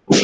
Well,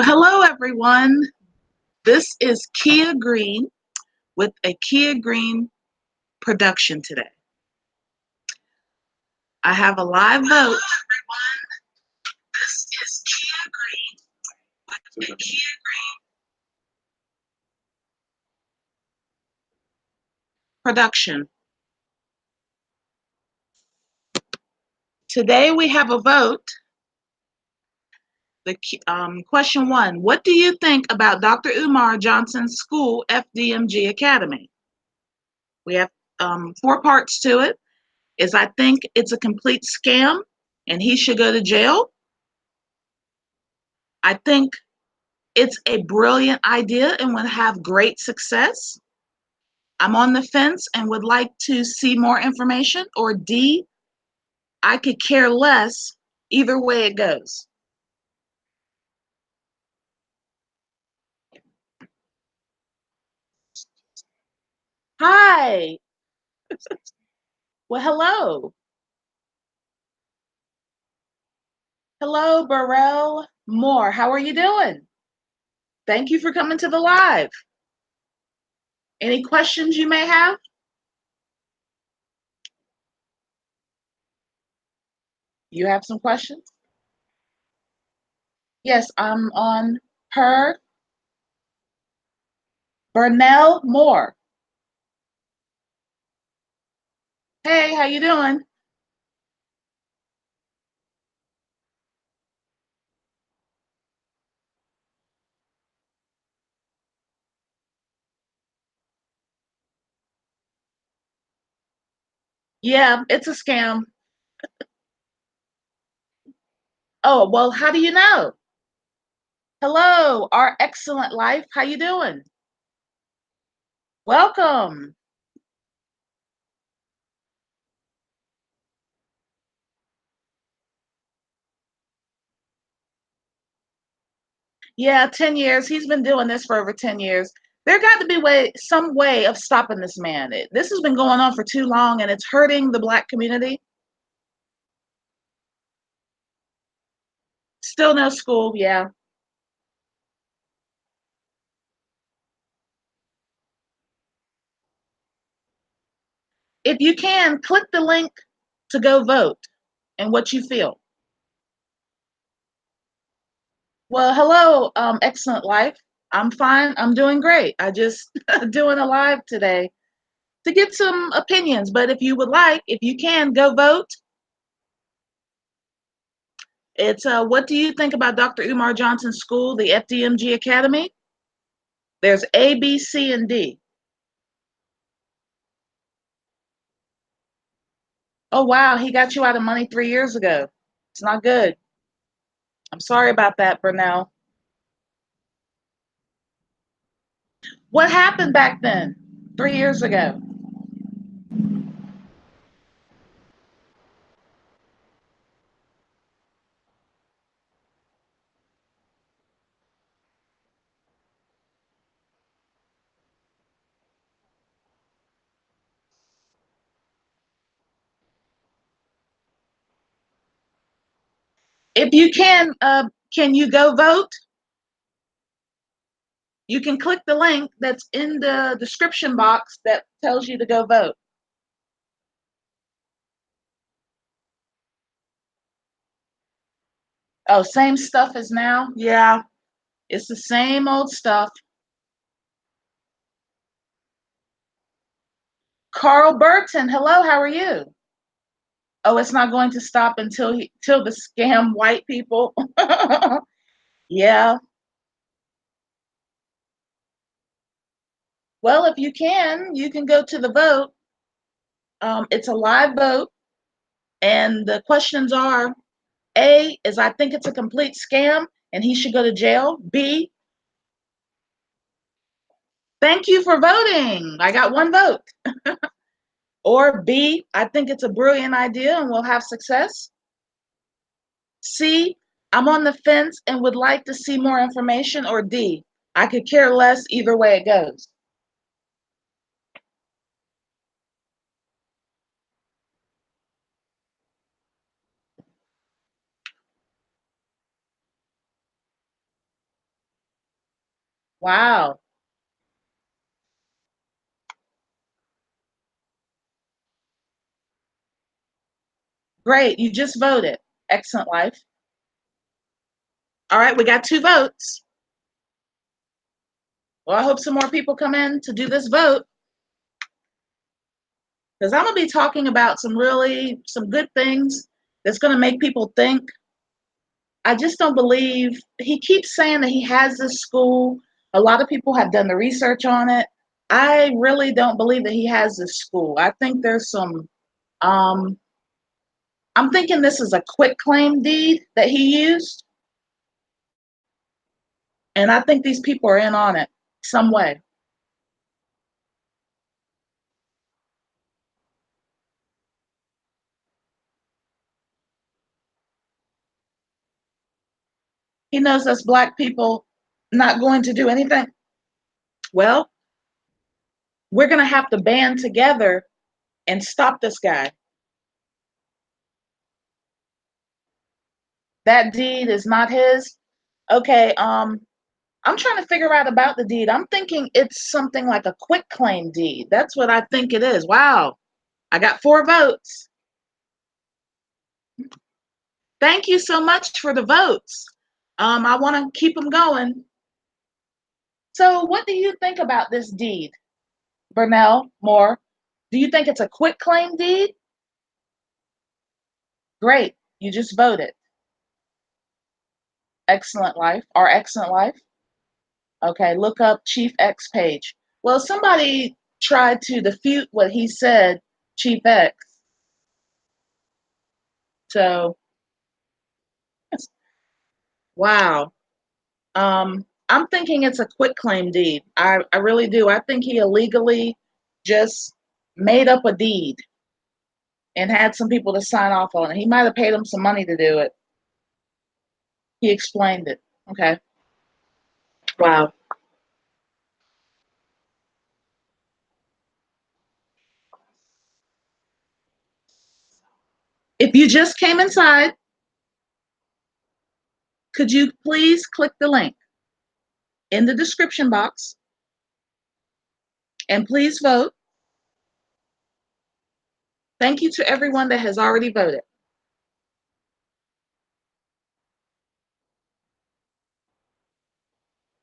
hello everyone. This is Kia Green with a Kia Green production today. I have a live vote. Hello everyone. This is Kia Green with a Kia Green production. Today we have a vote. The question 1, what do you think about Dr. Umar Johnson's school, FDMG Academy? We have 4 parts to it. Is I think it's a complete scam and he should go to jail. I think it's a brilliant idea and would have great success. I'm on the fence and would like to see more information. Or D, I could care less either way it goes. Hi. Well, hello. Hello, Burrell Moore. How are you doing? Thank you for coming to the live. Any questions you may have? You have some questions? Yes, I'm on her. Burnell Moore. Hey, how you doing? Yeah, it's a scam. Oh, well, how do you know? Hello, our excellent life. How you doing? Welcome. Yeah, 10 years. He's been doing this for over 10 years. There got to be some way of stopping this man. This has been going on for too long and it's hurting the Black community. Still no school, yeah. If you can, click the link to go vote and what you feel. Well, hello, excellent life. I'm fine. I'm doing great. I just doing a live today to get some opinions. But if you would like, if you can, go vote. It's what do you think about Dr. Umar Johnson's school, the FDMG Academy? There's A, B, C, and D. Oh, wow, he got you out of money 3 years ago. It's not good. I'm sorry about that, Burnell. What happened back then, 3 years ago? If you can you go vote? You can click the link that's in the description box that tells you to go vote. Oh, same stuff as now? Yeah, it's the same old stuff. Carl Burton, hello, how are you? Oh, it's not going to stop till the scam white people. Yeah. Well, if you can go to the vote. It's a live vote, and the questions are: A is I think it's a complete scam and he should go to jail. B, thank you for voting. I got one vote. Or B, I think it's a brilliant idea and we'll have success. C, I'm on the fence and would like to see more information. Or D, I could care less either way it goes. Wow. Great. You just voted. Excellent life. All right, we got 2 votes. Well, I hope some more people come in to do this vote because I'm going to be talking about some good things that's going to make people think. I just don't believe he keeps saying that he has this school. A lot of people have done the research on it. I really don't believe that he has this school. I think there's some um I'm thinking this is a quit claim deed that he used, and I think these people are in on it some way. He knows us black people not going to do anything. Well, we're going to have to band together and stop this guy. That deed is not his. Okay, I'm trying to figure out about the deed. I'm thinking it's something like a quit claim deed. That's what I think it is. Wow. I got 4 votes. Thank you so much for the votes. I want to keep them going. So, what do you think about this deed, Burnell Moore? Do you think it's a quit claim deed? Great. You just voted. Excellent life. Our excellent life. Okay, look up Chief X page. Well, somebody tried to defute what he said, Chief X. So, wow. I'm thinking it's a quitclaim deed. I really do. I think he illegally just made up a deed and had some people to sign off on it. He might have paid him some money to do it. He explained it. Okay. Wow. If you just came inside, could you please click the link in the description box and please vote? Thank you to everyone that has already voted.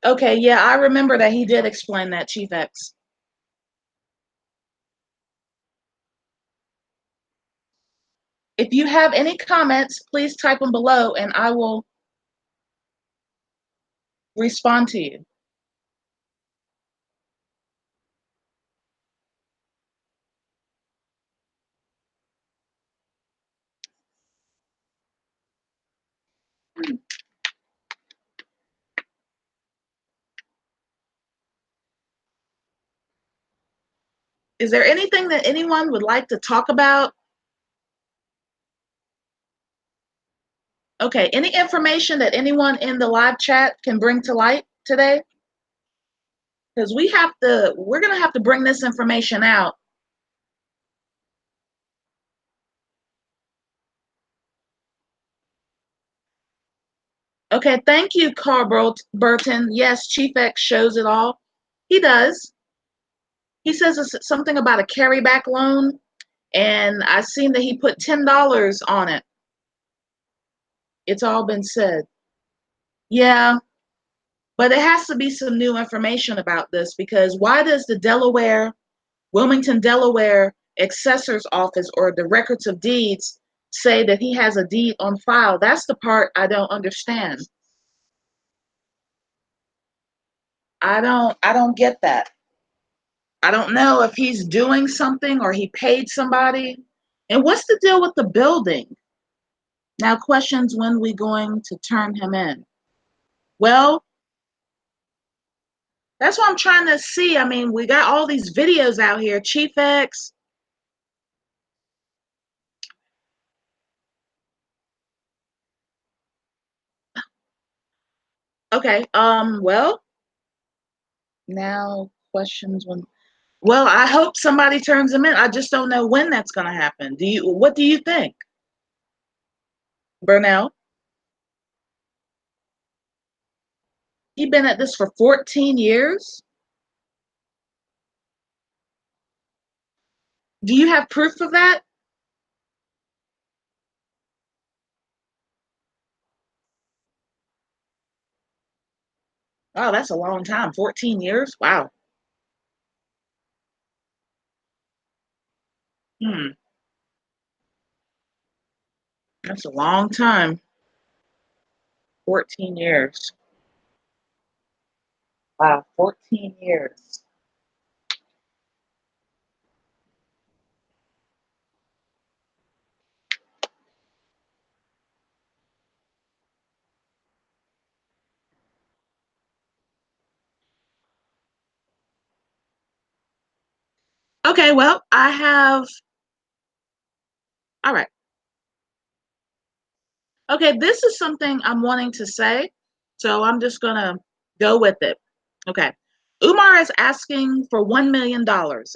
Okay, yeah, I remember that he did explain that, Chief X. If you have any comments, please type them below and I will respond to you. Is there anything that anyone would like to talk about? Okay, any information that anyone in the live chat can bring to light today? Because we're going to have to bring this information out. Okay, thank you, Carl Burton. Yes, Chief X shows it all. He does. He says it's something about a carryback loan, and I seen that he put $10 on it. It's all been said. Yeah, but it has to be some new information about this because why does the Wilmington, Delaware assessor's office or the records of deeds say that he has a deed on file? That's the part I don't understand. I don't get that. I don't know if he's doing something or he paid somebody. And what's the deal with the building? Now, questions when we going to turn him in? Well, that's what I'm trying to see. I mean, we got all these videos out here. Chief X. Okay. Well, now questions when. Well, I hope somebody turns him in. I just don't know when that's going to happen. What do you think, Burnell? You've been at this for 14 years. Do you have proof of that? Oh, that's a long time. 14 years? Wow. Hmm. That's a long time. 14 years. Wow, 14 years. Okay, well, I have. All right. Okay, this is something I'm wanting to say, so I'm just going to go with it. Okay. Umar is asking for $1 million,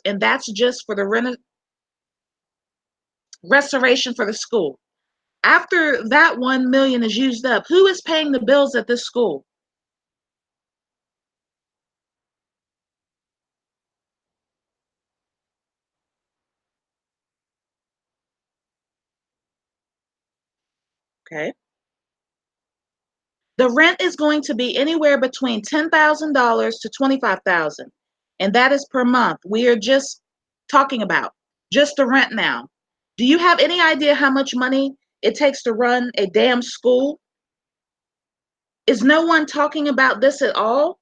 and that's just for the restoration for the school. After that 1 million is used up, who is paying the bills at this school? Okay. The rent is going to be anywhere between $10,000 to 25,000, and that is per month. We are just talking about just the rent now. Do you have any idea how much money it takes to run a damn school? Is no one talking about this at all?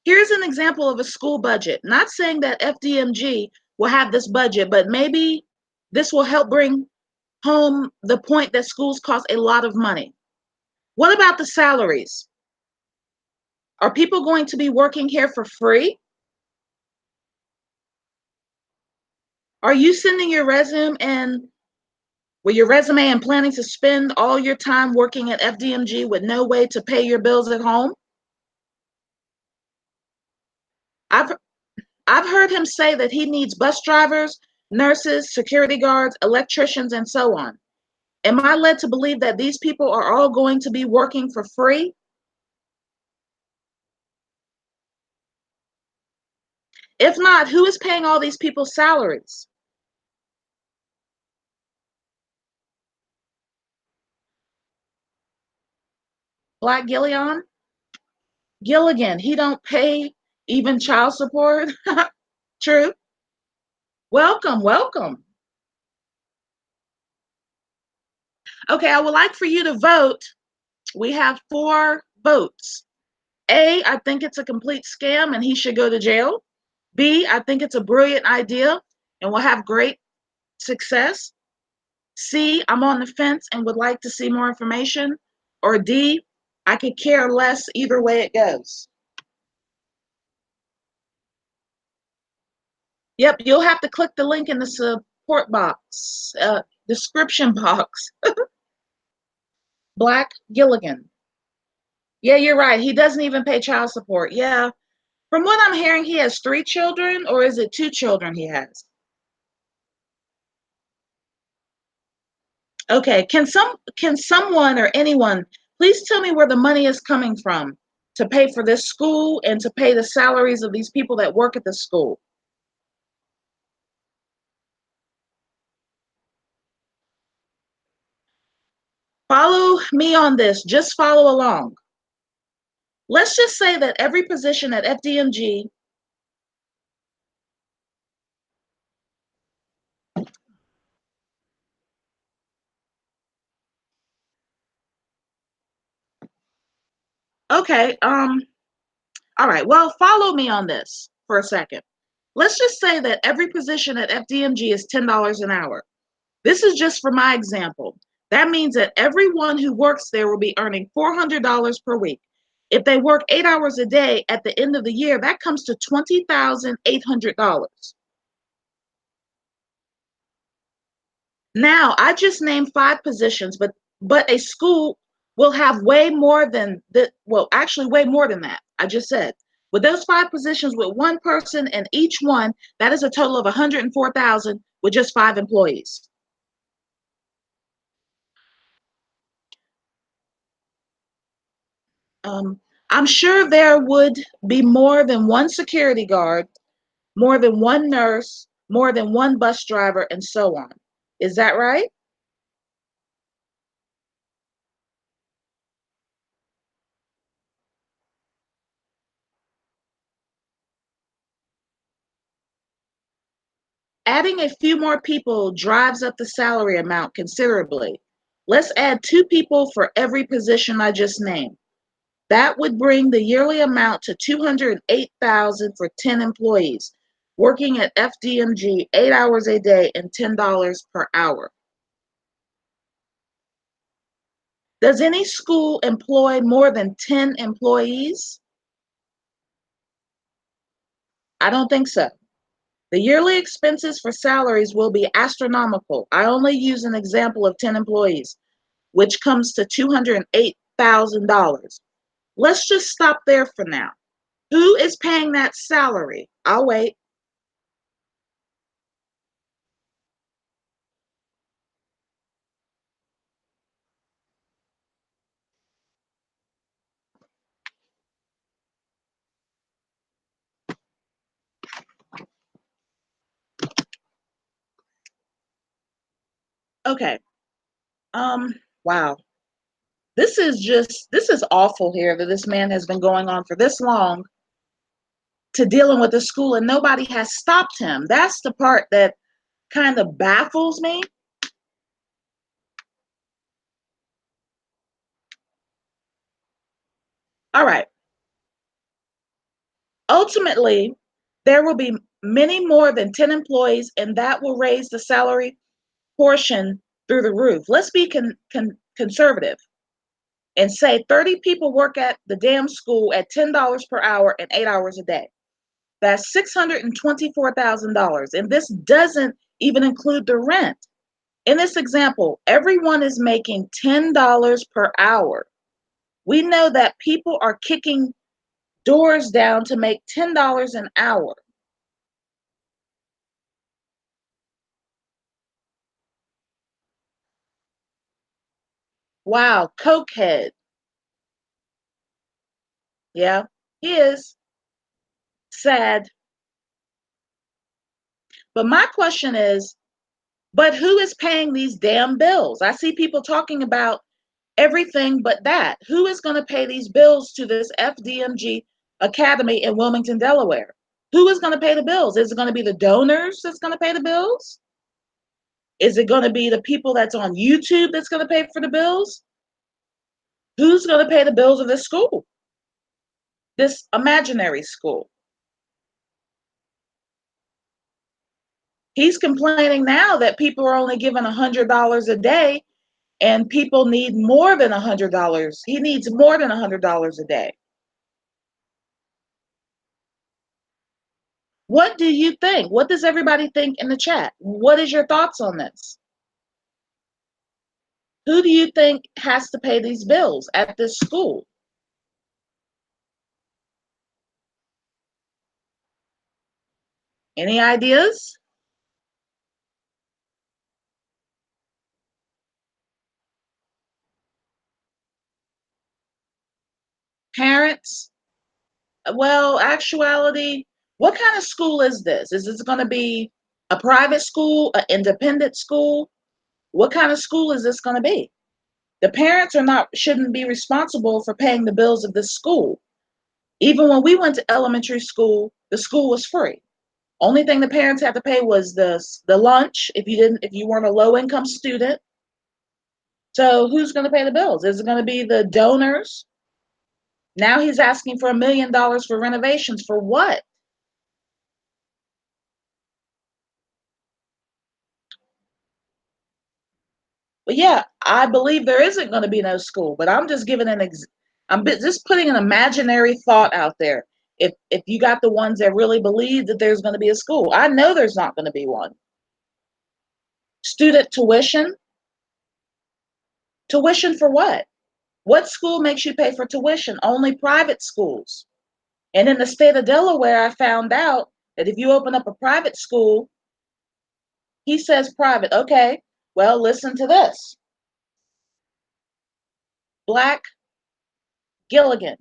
Here's an example of a school budget. Not saying that FDMG will have this budget, but maybe this will help bring home the point that schools cost a lot of money. What about the salaries? Are people going to be working here for free? Are you sending your resume and planning to spend all your time working at FDMG with no way to pay your bills at home? I've I've heard him say that he needs bus drivers, nurses, security guards, electricians, and so on. Am I led to believe that these people are all going to be working for free? If not, who is paying all these people's salaries? Black Gilligan, he don't pay even child support. True. Welcome, welcome. Okay, I would like for you to vote. We have 4 votes. A, I think it's a complete scam and he should go to jail. B, I think it's a brilliant idea and will have great success. C, I'm on the fence and would like to see more information. Or D, I could care less either way it goes. Yep, you'll have to click the link in the support box, description box. Black Gilligan. Yeah, you're right. He doesn't even pay child support. Yeah. From what I'm hearing, he has 3 children, or is it 2 children he has? Okay. Can someone or anyone please tell me where the money is coming from to pay for this school and to pay the salaries of these people that work at the school? Follow me on this. Just follow along. Let's just say that every position at FDMG. Okay. All right. Well, follow me on this for a second. Let's just say that every position at FDMG is $10 an hour. This is just for my example. That means that everyone who works there will be earning $400 per week. If they work 8 hours a day at the end of the year, that comes to $20,800. Now, I just named five positions, but a school will have way more than that. Well, actually, way more than that. I just said with those five positions, with one person in each one, that is a total of 104,000 with just five employees. Um, I'm sure there would be more than one security guard, more than one nurse, more than one bus driver, and so on. Is that right? Adding a few more people drives up the salary amount considerably. Let's add two people for every position I just named. That would bring the yearly amount to 208,000 for 10 employees working at FDMG 8 hours a day and $10 per hour. Does any school employ more than 10 employees? I don't think so. The yearly expenses for salaries will be astronomical. I only use an example of 10 employees, which comes to $208,000. Let's just stop there for now. Who is paying that salary? I'll wait. Okay. Wow. This is awful here that this man has been going on for this long to dealing with the school and nobody has stopped him. That's the part that kind of baffles me. All right. Ultimately, there will be many more than 10 employees, and that will raise the salary portion through the roof. Let's be conservative and say 30 people work at the damn school at $10 per hour and 8 hours a day. That's $624,000. And this doesn't even include the rent. In this example, everyone is making $10 per hour. We know that people are kicking doors down to make $10 an hour. Wow, cokehead. Yeah, he is sad. But my question is, but who is paying these damn bills? I see people talking about everything but that. Who is going to pay these bills to this FDMG Academy in Wilmington, Delaware? Who is going to pay the bills? Is it going to be the donors that's going to pay the bills? Is it going to be the people that's on YouTube that's going to pay for the bills? Who's going to pay the bills of this school, this imaginary school? He's complaining now that people are only given $100 a day and people need more than $100. He needs more than $100 a day. What do you think? What does everybody think in the chat? What is your thoughts on this? Who do you think has to pay these bills at this school? Any ideas? Parents? Well, actuality, what kind of school is this? Is this going to be a private school, an independent school? What kind of school is this going to be? The parents are not shouldn't be responsible for paying the bills of this school. Even when we went to elementary school, the school was free. Only thing the parents had to pay was the lunch if you weren't a low income student. So who's going to pay the bills? Is it going to be the donors? Now he's asking for $1 million for renovations. For what? But yeah, I believe there isn't going to be no school, but I'm just giving I'm just putting an imaginary thought out there. If you got the ones that really believe that there's going to be a school, I know there's not going to be one. Student tuition? Tuition for what? What school makes you pay for tuition? Only private schools. And in the state of Delaware, I found out that if you open up a private school, he says private. Okay, well, listen to this. Black Gilligan.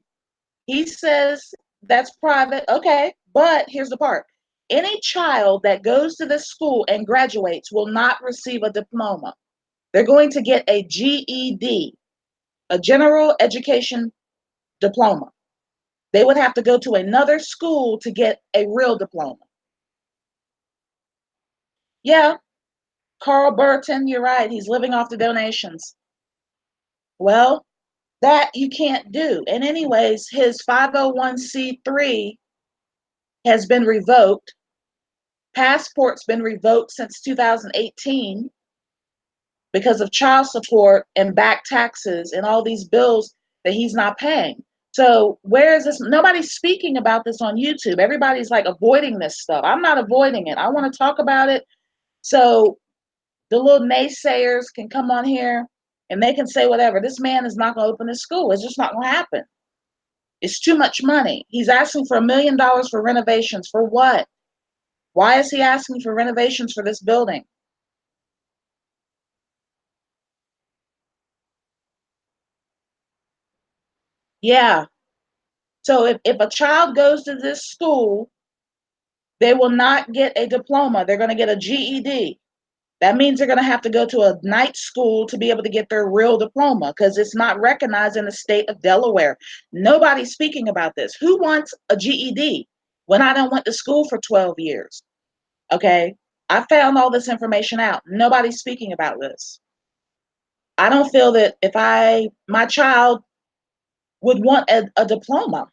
He says that's private. Okay, but here's the part. Any child that goes to this school and graduates will not receive a diploma. They're going to get a GED, a general education diploma. They would have to go to another school to get a real diploma. Yeah, Carl Burton, you're right. He's living off the donations. Well, that you can't do. And anyways, his 501c3 has been revoked. Passport's been revoked since 2018 because of child support and back taxes and all these bills that he's not paying. So where is this? Nobody's speaking about this on YouTube. Everybody's like avoiding this stuff. I'm not avoiding it. I want to talk about it. So the little naysayers can come on here and they can say whatever. This man is not going to open his school. It's just not going to happen. It's too much money. He's asking for $1 million for renovations. For what? Why is he asking for renovations for this building? Yeah. So if a child goes to this school, they will not get a diploma. They're going to get a GED. That means they're going to have to go to a night school to be able to get their real diploma because it's not recognized in the state of Delaware. Nobody's speaking about this. Who wants a GED when I don't went to school for 12 years? Okay. I found all this information out. Nobody's speaking about this. I don't feel that if my child would want a diploma.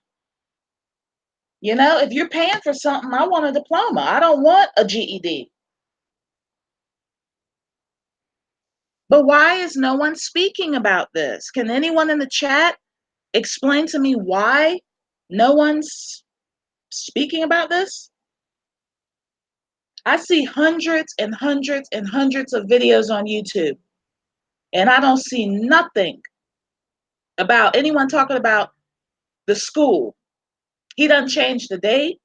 You know, if you're paying for something, I want a diploma. I don't want a GED. But why is no one speaking about this? Can anyone in the chat explain to me why no one's speaking about this? I see hundreds and hundreds and hundreds of videos on YouTube, and I don't see nothing about anyone talking about the school. He doesn't change the date.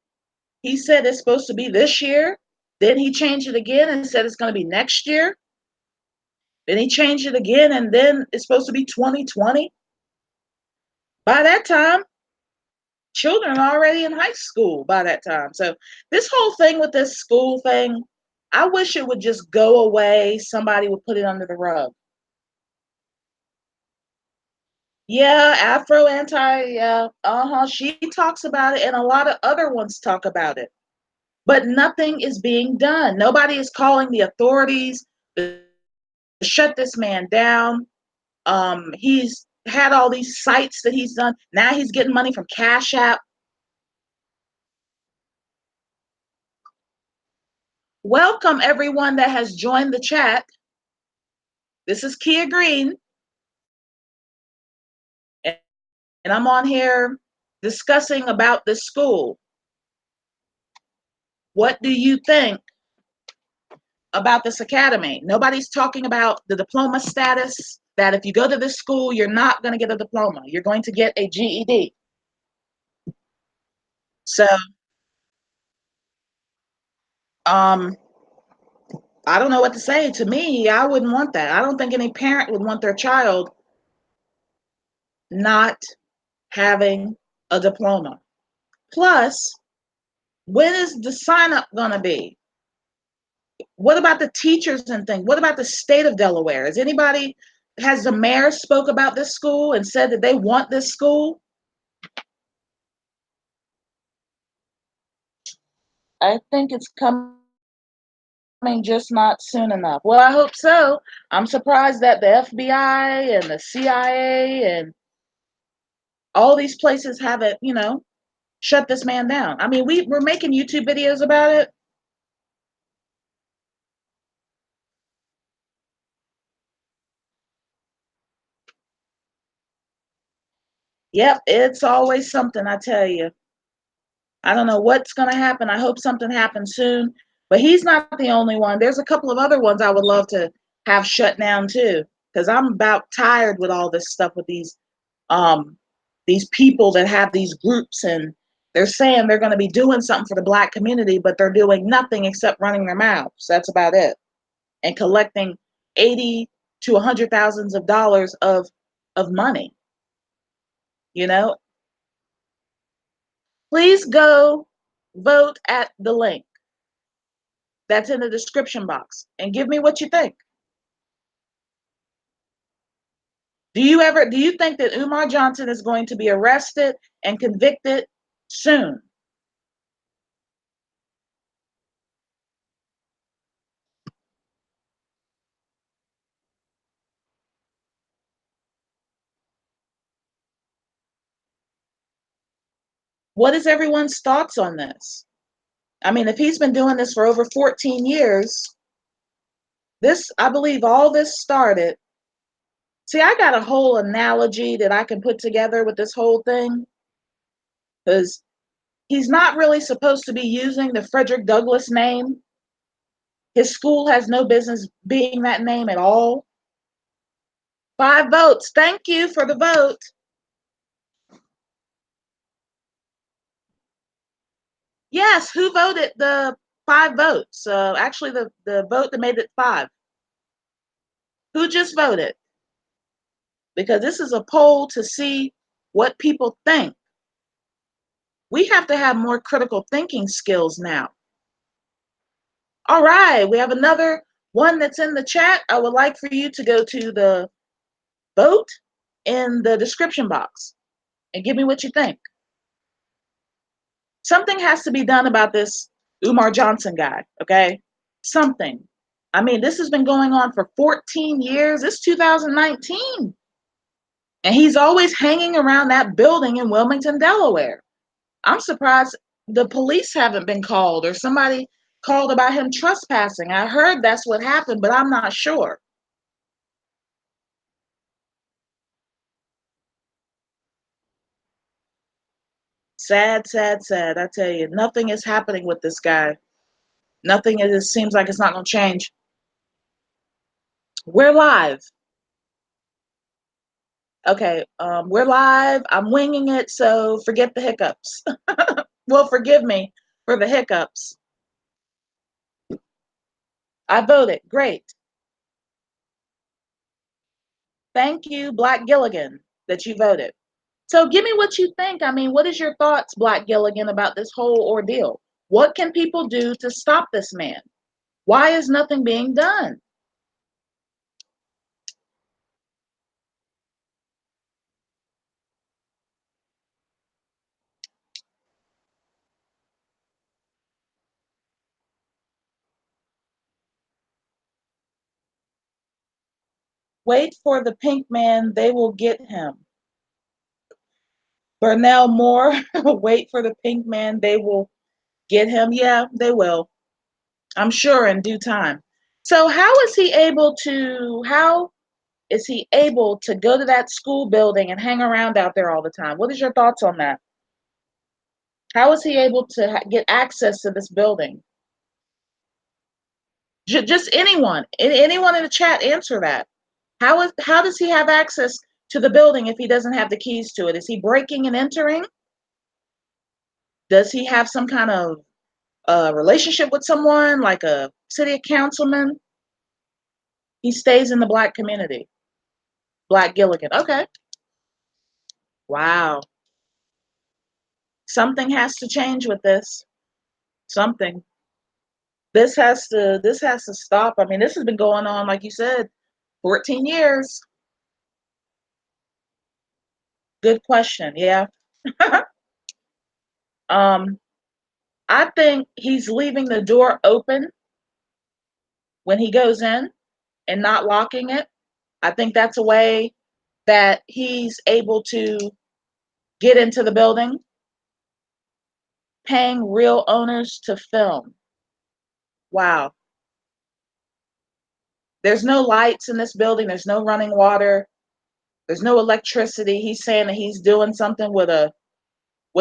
He said it's supposed to be this year. Then he changed it again and said it's going to be next year. Then he changed it again, and then it's supposed to be 2020. By that time, children are already in high school by that time. So this whole thing with this school thing, I wish it would just go away. Somebody would put it under the rug. Yeah, Afro anti, yeah, She talks about it, and a lot of other ones talk about it. But nothing is being done. Nobody is calling the authorities to shut this man down. He's had all these sites that he's done. Now he's getting money from Cash App. Welcome everyone that has joined the chat. This is Kia Green, and I'm on here discussing about this school. What do you think about this academy? Nobody's talking about the diploma status, that if you go to this school, you're not going to get a diploma. You're going to get a GED. So, um, I don't know what to say. To me, I wouldn't want that. I don't think any parent would want their child not having a diploma. Plus, when is the sign up going to be? What about the teachers and things? What about the state of Delaware? Has the mayor spoke about this school and said that they want this school? I think it's coming, just not soon enough. Well, I hope so. I'm surprised that the FBI and the CIA and all these places haven't, shut this man down. I mean, we're making YouTube videos about it. Yep, it's always something, I tell you. I don't know what's going to happen. I hope something happens soon. But he's not the only one. There's a couple of other ones I would love to have shut down too, because I'm about tired with all this stuff with these people that have these groups, and they're saying they're going to be doing something for the Black community, but they're doing nothing except running their mouths. That's about it, and collecting 80 to 100 thousands of dollars of money. You know, please go vote at the link that's in the description box and give me what you think. Do you think that Umar Johnson is going to be arrested and convicted soon? What is everyone's thoughts on this? I mean, if he's been doing this for over 14 years, I believe all this started. See, I got a whole analogy that I can put together with this whole thing, because he's not really supposed to be using the Frederick Douglass name. His school has no business being that name at all. 5 votes. Thank you for the vote. Yes, who voted the 5 votes? Actually, the vote that made it 5. Who just voted? Because this is a poll to see what people think. We have to have more critical thinking skills now. All right, we have another one that's in the chat. I would like for you to go to the vote in the description box and give me what you think. Something has to be done about this Umar Johnson guy, okay? Something. I mean, this has been going on for 14 years. It's 2019. And he's always hanging around that building in Wilmington, Delaware. I'm surprised the police haven't been called or somebody called about him trespassing. I heard that's what happened, but I'm not sure. Sad, sad, sad. I tell you, nothing is happening with this guy. Nothing. It seems like it's not going to change. We're live. Okay, we're live. I'm winging it, so forget the hiccups. Well, forgive me for the hiccups. I voted. Great. Thank you, Black Gilligan, that you voted. So give me what you think. I mean, what is your thoughts, Black Gilligan, about this whole ordeal? What can people do to stop this man? Why is nothing being done? Wait for the pink man, they will get him. Burnell Moore, wait for the pink man, they will get him. Yeah, they will. I'm sure in due time. So how is he able to go to that school building and hang around out there all the time? What is your thoughts on that? How is he able to get access to this building? Just anyone in the chat, answer that. How does he have access to the building if he doesn't have the keys to it? Is he breaking and entering? Does he have some kind of relationship with someone, like a city councilman? He stays in the Black community. Black Gilligan. Okay. Wow. Something has to change with this. Something. This has to stop. I mean, this has been going on, like you said, 14 years. Good question. Yeah. um, I think he's leaving the door open when he goes in and not locking it. I think that's a way that he's able to get into the building, paying real owners to film. Wow. There's no lights in this building. There's no running water. There's no electricity. He's saying that he's doing something with a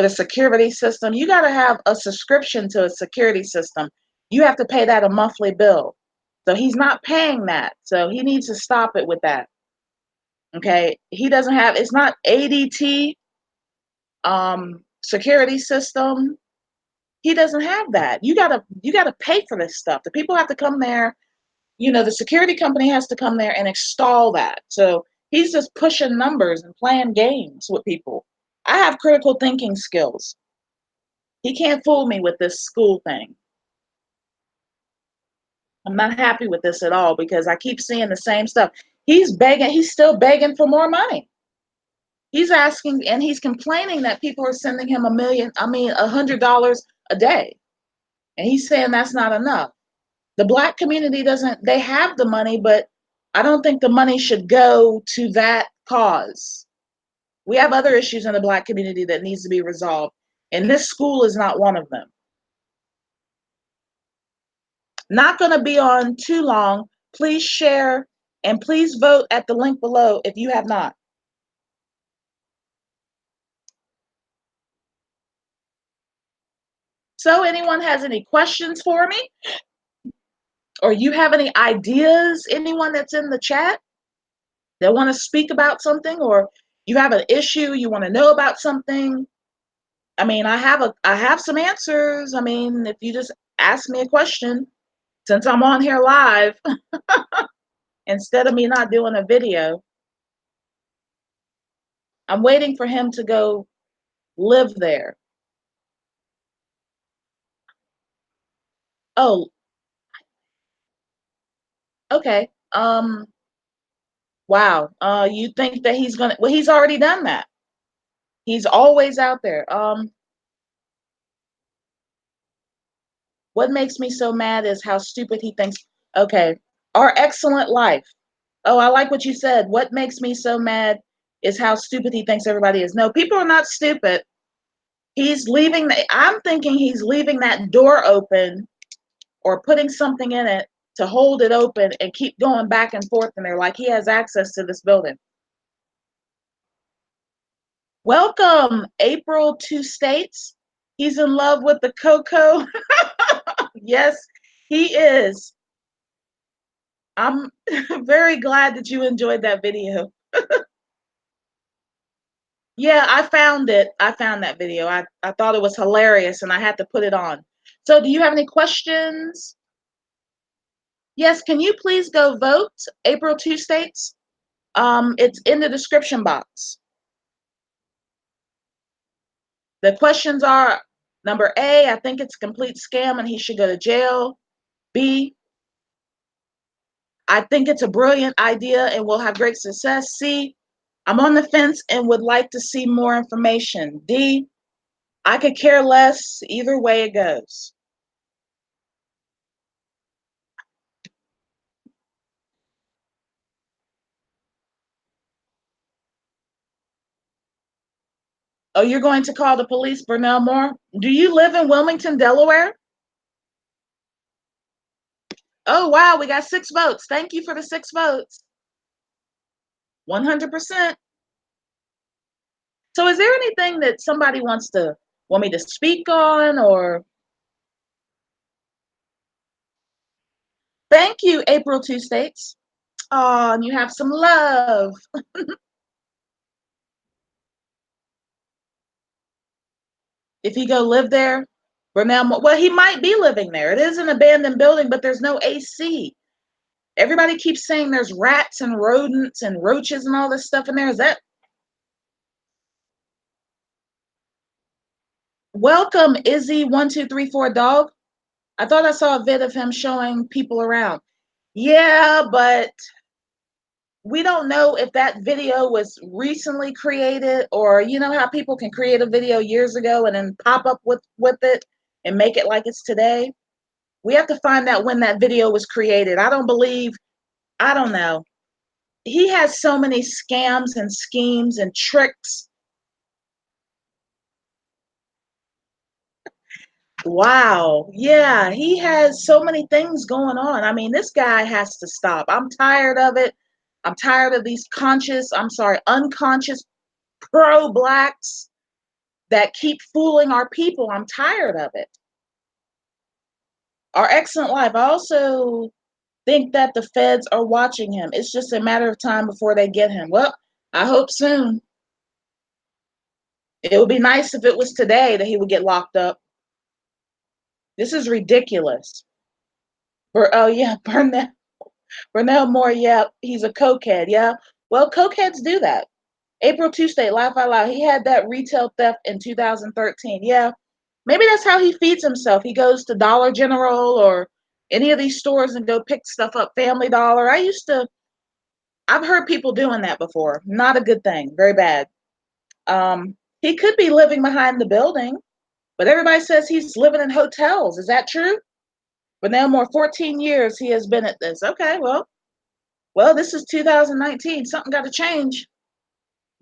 security system. You got to have a subscription to a security system. You have to pay that a monthly bill. So he's not paying that. So he needs to stop it with that. Okay. He doesn't have, it's not ADT security system. He doesn't have that. You gotta pay for this stuff. The people have to come there. The security company has to come there and install that. So he's just pushing numbers and playing games with people. I have critical thinking skills. He can't fool me with this school thing. I'm not happy with this at all because I keep seeing the same stuff. He's still begging for more money. He's asking and he's complaining that people are sending him $100 a day. And he's saying that's not enough. The Black community they have the money, but I don't think the money should go to that cause. We have other issues in the Black community that needs to be resolved, and this school is not one of them. Not going to be on too long. Please share and please vote at the link below if you have not. So anyone has any questions for me? Or you have any ideas, anyone that's in the chat that want to speak about something, or you have an issue, you want to know about something? I have some answers. If you just ask me a question, since I'm on here live, instead of me not doing a video, I'm waiting for him to go live there. Oh, okay. Wow. You think that well, he's already done that. He's always out there. What makes me so mad is how stupid he thinks. Okay. Our excellent life. Oh, I like what you said. What makes me so mad is how stupid he thinks everybody is. No, people are not stupid. I'm thinking he's leaving that door open or putting something in it to hold it open and keep going back and forth in there like he has access to this building. Welcome, April 2 States. He's in love with the cocoa. Yes, he is. I'm very glad that you enjoyed that video. Yeah, I found it. I found that video. I thought it was hilarious and I had to put it on. So do you have any questions? Yes, can you please go vote, April 2 States? It's in the description box. The questions are number A, I think it's a complete scam and he should go to jail. B, I think it's a brilliant idea and will have great success. C, I'm on the fence and would like to see more information. D, I could care less either way it goes. Oh, you're going to call the police, Burnell Moore? Do you live in Wilmington, Delaware? Oh, wow, we got 6 votes. Thank you for the 6 votes. 100%. So is there anything that somebody want me to speak on, or? Thank you, April 2 States. Oh, and you have some love. If he go live there, well, he might be living there. It is an abandoned building, but there's no AC. Everybody keeps saying there's rats and rodents and roaches and all this stuff in there. Is that? Welcome, Izzy1234 dog. I thought I saw a vid of him showing people around. Yeah, but we don't know if that video was recently created, or you know how people can create a video years ago and then pop up with it and make it like it's today. We have to find out when that video was created. I don't know. He has so many scams and schemes and tricks. Wow. Yeah, he has so many things going on. I mean, this guy has to stop. I'm tired of it. I'm tired of these unconscious pro blacks that keep fooling our people. I'm tired of it. Our excellent life. I also think that the feds are watching him. It's just a matter of time before they get him. Well, I hope soon. It would be nice if it was today that he would get locked up. This is ridiculous. Oh yeah, Burnell Moore, yeah, he's a cokehead, yeah. Well, cokeheads do that. April Tuesday, laugh out loud. He had that retail theft in 2013. Yeah, maybe that's how he feeds himself. He goes to Dollar General or any of these stores and go pick stuff up. Family Dollar. I've heard people doing that before. Not a good thing. Very bad. He could be living behind the building, but everybody says he's living in hotels. Is that true? But now more 14 years he has been at this. Okay, well, this is 2019. Something got to change.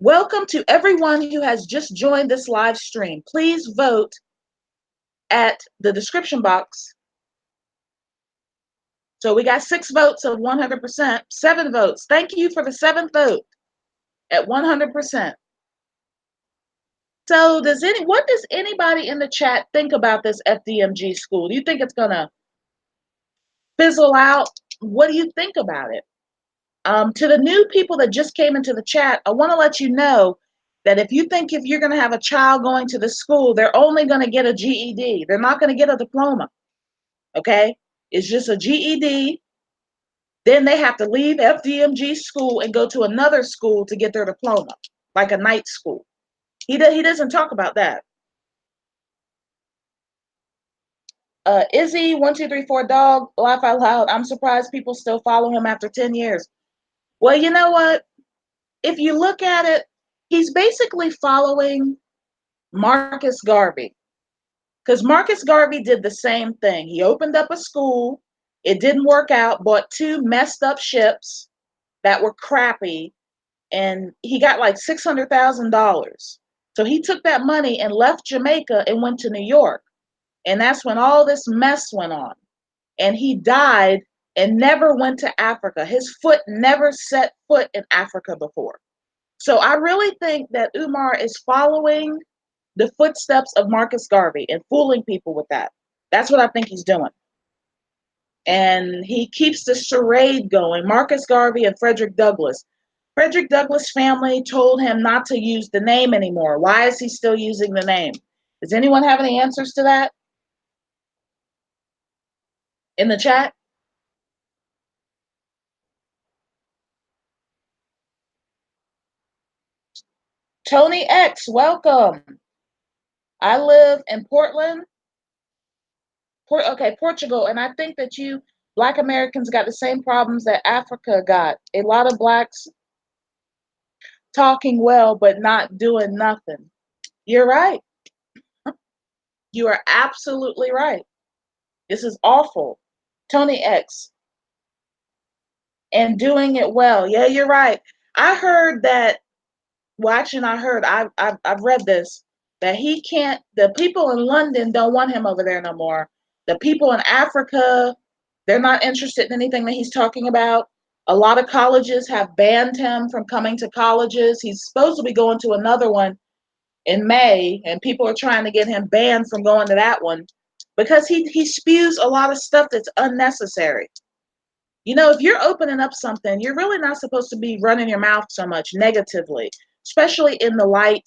Welcome to everyone who has just joined this live stream. Please vote at the description box. So we got 6 votes of 100%, 7 votes. Thank you for the 7th vote at 100%. So what does anybody in the chat think about this FDMG school? Do you think it's gonna fizzle out? What do you think about it? To the new people that just came into the chat, I want to let you know that if you're going to have a child going to the school, they're only going to get a GED. They're not going to get a diploma. Okay? It's just a GED. Then they have to leave FDMG school and go to another school to get their diploma, like a night school. He doesn't talk about that. Izzy, 1234 dog, laugh out loud. I'm surprised people still follow him after 10 years. Well, you know what? If you look at it, he's basically following Marcus Garvey. Because Marcus Garvey did the same thing. He opened up a school, it didn't work out, bought 2 messed up ships that were crappy, and he got like $600,000. So he took that money and left Jamaica and went to New York. And that's when all this mess went on. And he died and never went to Africa. His foot never set foot in Africa before. So I really think that Umar is following the footsteps of Marcus Garvey and fooling people with that. That's what I think he's doing. And he keeps the charade going. Marcus Garvey and Frederick Douglass. Frederick Douglass' family told him not to use the name anymore. Why is he still using the name? Does anyone have any answers to that in the chat? Tony X, welcome. I live in Portland, Portugal, and I think that Black Americans got the same problems that Africa got. A lot of Blacks talking well, but not doing nothing. You're right. You are absolutely right. This is awful. Tony X, and doing it well. Yeah, you're right. I heard that, watching, I've read this, that the people in London don't want him over there no more. The people in Africa, they're not interested in anything that he's talking about. A lot of colleges have banned him from coming to colleges. He's supposed to be going to another one in May, and people are trying to get him banned from going to that one because he spews a lot of stuff that's unnecessary. You know, if you're opening up something, you're really not supposed to be running your mouth so much negatively, especially in the light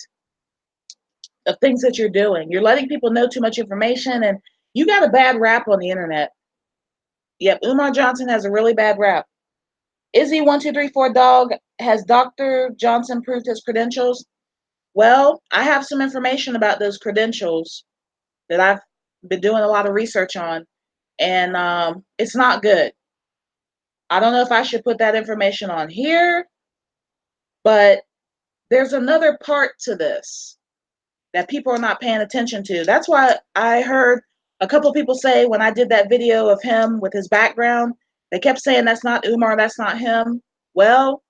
of things that you're doing. You're letting people know too much information, and you got a bad rap on the internet. Yep, Umar Johnson has a really bad rap. Izzy1234 dog, has Dr. Johnson proved his credentials? Well, I have some information about those credentials that I've been doing a lot of research on, and it's not good. I don't know if I should put that information on here, but there's another part to this that people are not paying attention to. That's why I heard a couple of people say when I did that video of him with his background, they kept saying that's not Umar, that's not him. Well,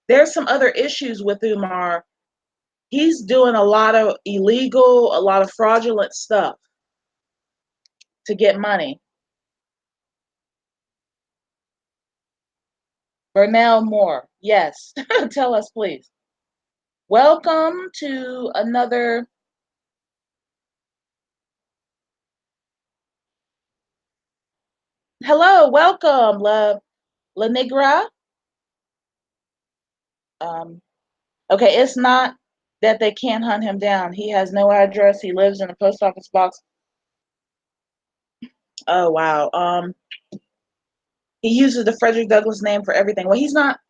there's some other issues with Umar. He's doing a lot of illegal, a lot of fraudulent stuff to get money. Vernell Moore, yes. Tell us, please. Welcome to another. Hello, welcome, La Negra. Um, okay, it's not that they can't hunt him down. He has no address. He lives in a post office box. Oh wow. He uses the Frederick Douglass name for everything. Well, he's not.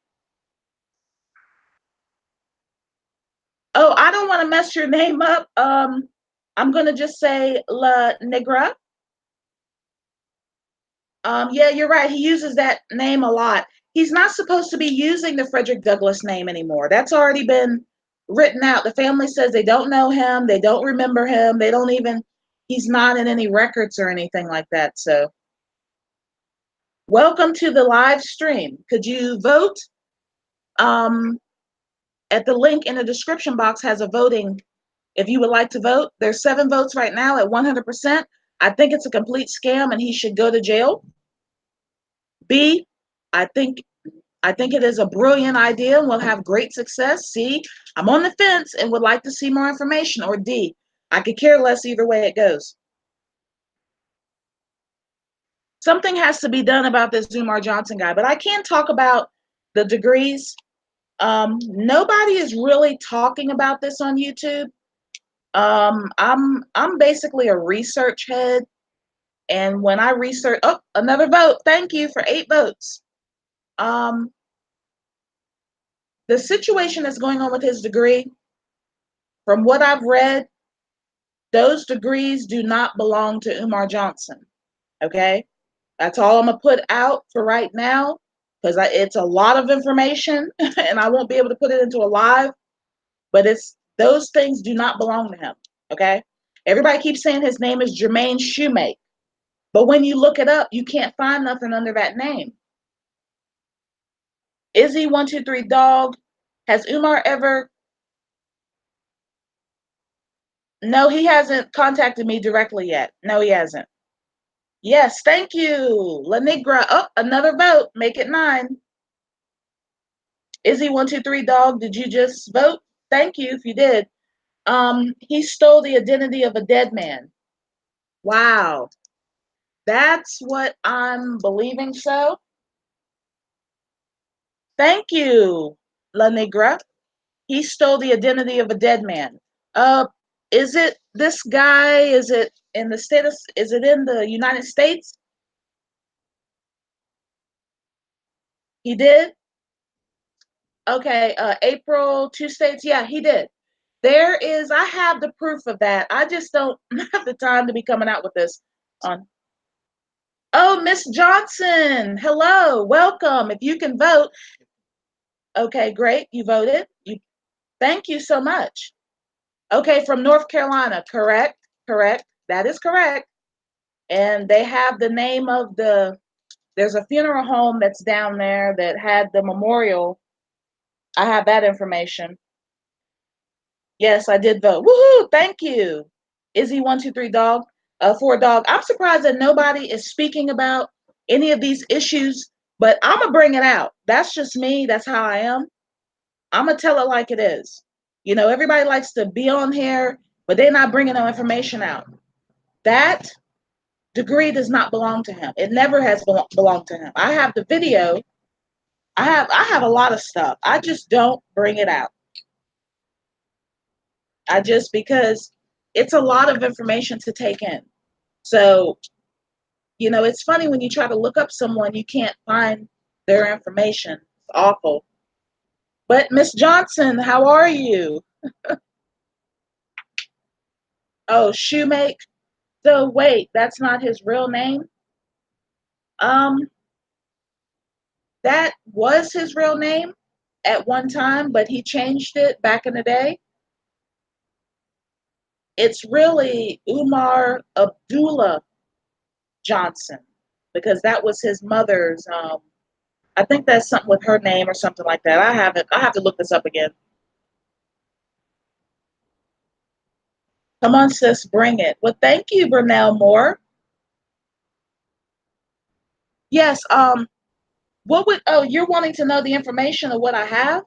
Oh, I don't want to mess your name up. I'm gonna just say La Negra. Yeah, you're right. He uses that name a lot. He's not supposed to be using the Frederick Douglass name anymore. That's already been written out. The family says they don't know him, they don't remember him, they don't even, he's not in any records or anything like that. So, welcome to the live stream. Could you vote? Um, at the link in the description box has a voting. If you would like to vote, there's 7 votes right now at 100%. I think it's a complete scam and he should go to jail. B, I think I think it is a brilliant idea and will have great success. C, I'm on the fence and would like to see more information. Or D, I could care less either way it goes. Something has to be done about this Umar Johnson guy, but I can't talk about the degrees. Nobody is really talking about this on YouTube. I'm basically a research head, and when I research, oh, another vote. Thank you for 8 votes. Um, the situation that's going on with his degree, from what I've read, those degrees do not belong to Umar Johnson. Okay, that's all I'm gonna put out for right now because it's a lot of information and I won't be able to put it into a live. But it's those things do not belong to him. Okay, everybody keeps saying his name is Jermaine Shoemake, but when you look it up, you can't find nothing under that name. Izzy123 Dog, has Umar ever? No, he hasn't contacted me directly yet. No, he hasn't. Yes, thank you. La Negra. Oh, another vote. Make it 9. Izzy123 Dog, did you just vote? Thank you if you did. He stole the identity of a dead man. Wow. That's what I'm believing so. Thank you, La Negra. He stole the identity of a dead man. Uh, is it this guy? Is it in the state of, is it in the United States? He did? Okay, April, 2 states. Yeah, he did. There is, I have the proof of that. I just don't have the time to be coming out with this on. Oh, Miss Johnson. Hello. Welcome. If you can vote. Okay, great. You voted. Thank you so much. Okay, from North Carolina. Correct. Correct. That is correct. And they have the name of there's a funeral home that's down there that had the memorial. I have that information. Yes, I did vote. Woohoo! Thank you. Izzy123 Dog, 4 Dog. I'm surprised that nobody is speaking about any of these issues, but I'm gonna bring it out. That's just me. That's how I am. I'm gonna tell it like it is. You know, everybody likes to be on here, but they're not bringing no information out. That degree does not belong to him. It never has belonged to him. I have the video. I have a lot of stuff. I just don't bring it out. I just because it's a lot of information to take in. So, you know, it's funny when you try to look up someone, you can't find their information. It's awful. But Miss Johnson, how are you? Oh, Shoemake. So wait, that's not his real name? Um, that was his real name at one time, but he changed it back in the day. It's really Umar Abdullah Johnson because that was his mother's. I think that's something with her name or something like that. I have to look this up again. Come on, sis, bring it. Well, thank you, Burnell Moore. Yes, what would, oh, you're wanting to know the information of what I have?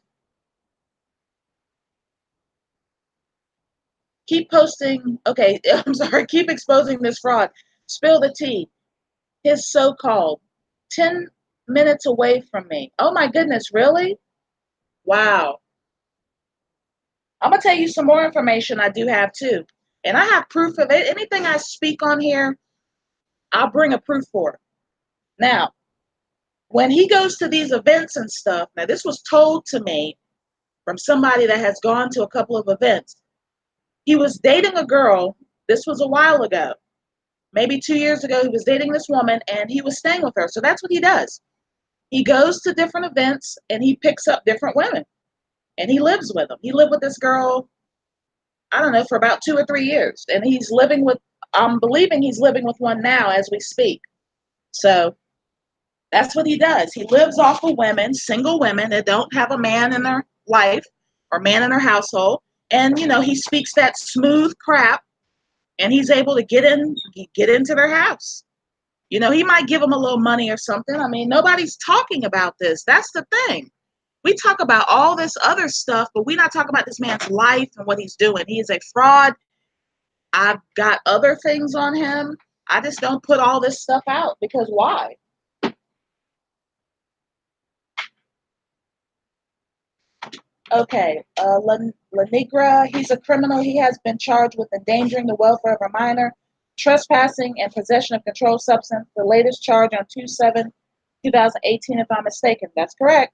Keep posting, okay, I'm sorry, keep exposing this fraud. Spill the tea. His so-called 10 minutes away from me. Oh my goodness, really? Wow. I'm gonna tell you some more information I do have too. And I have proof of it. Anything I speak on here, I'll bring a proof for it. Now, when he goes to these events and stuff, now this was told to me from somebody that has gone to a couple of events. He was dating a girl. This was a while ago, maybe 2 years ago. He was dating this woman and he was staying with her. So that's what he does. He goes to different events and he picks up different women and he lives with them. He lived with this girl, I don't know, for about 2 or 3 years. And he's living with, I'm believing he's living with one now as we speak. So that's what he does. He lives off of women, single women that don't have a man in their life or man in their household. And, he speaks that smooth crap and he's able to get into their house. He might give them a little money or something. I mean, nobody's talking about this. That's the thing. We talk about all this other stuff, but we're not talking about this man's life and what he's doing. He is a fraud. I've got other things on him. I just don't put all this stuff out because why? Okay, Lanigra, he's a criminal. He has been charged with endangering the welfare of a minor, trespassing, and possession of controlled substance. The latest charge on 2/7/2018, if I'm mistaken. That's correct.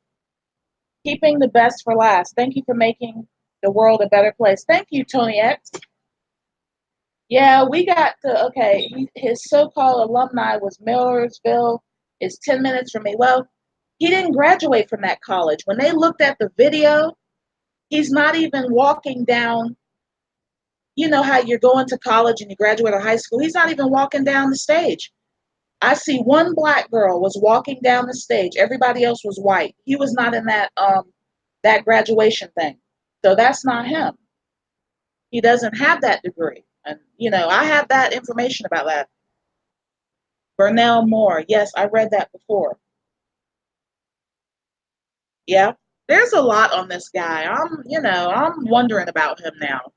Keeping the best for last. Thank you for making the world a better place. Thank you, Tony X. Yeah, we got the, okay, his so-called alumni was Millersville, is 10 minutes from me. Well, he didn't graduate from that college. When they looked at the video, he's not even walking down, you know how you're going to college and you graduate or high school. He's not even walking down the stage. I see one black girl was walking down the stage. Everybody else was white. He was not in that graduation thing. So that's not him. He doesn't have that degree. And I have that information about that. Burnell Moore. Yes, I read that before. Yeah. There's a lot on this guy. I'm wondering about him now.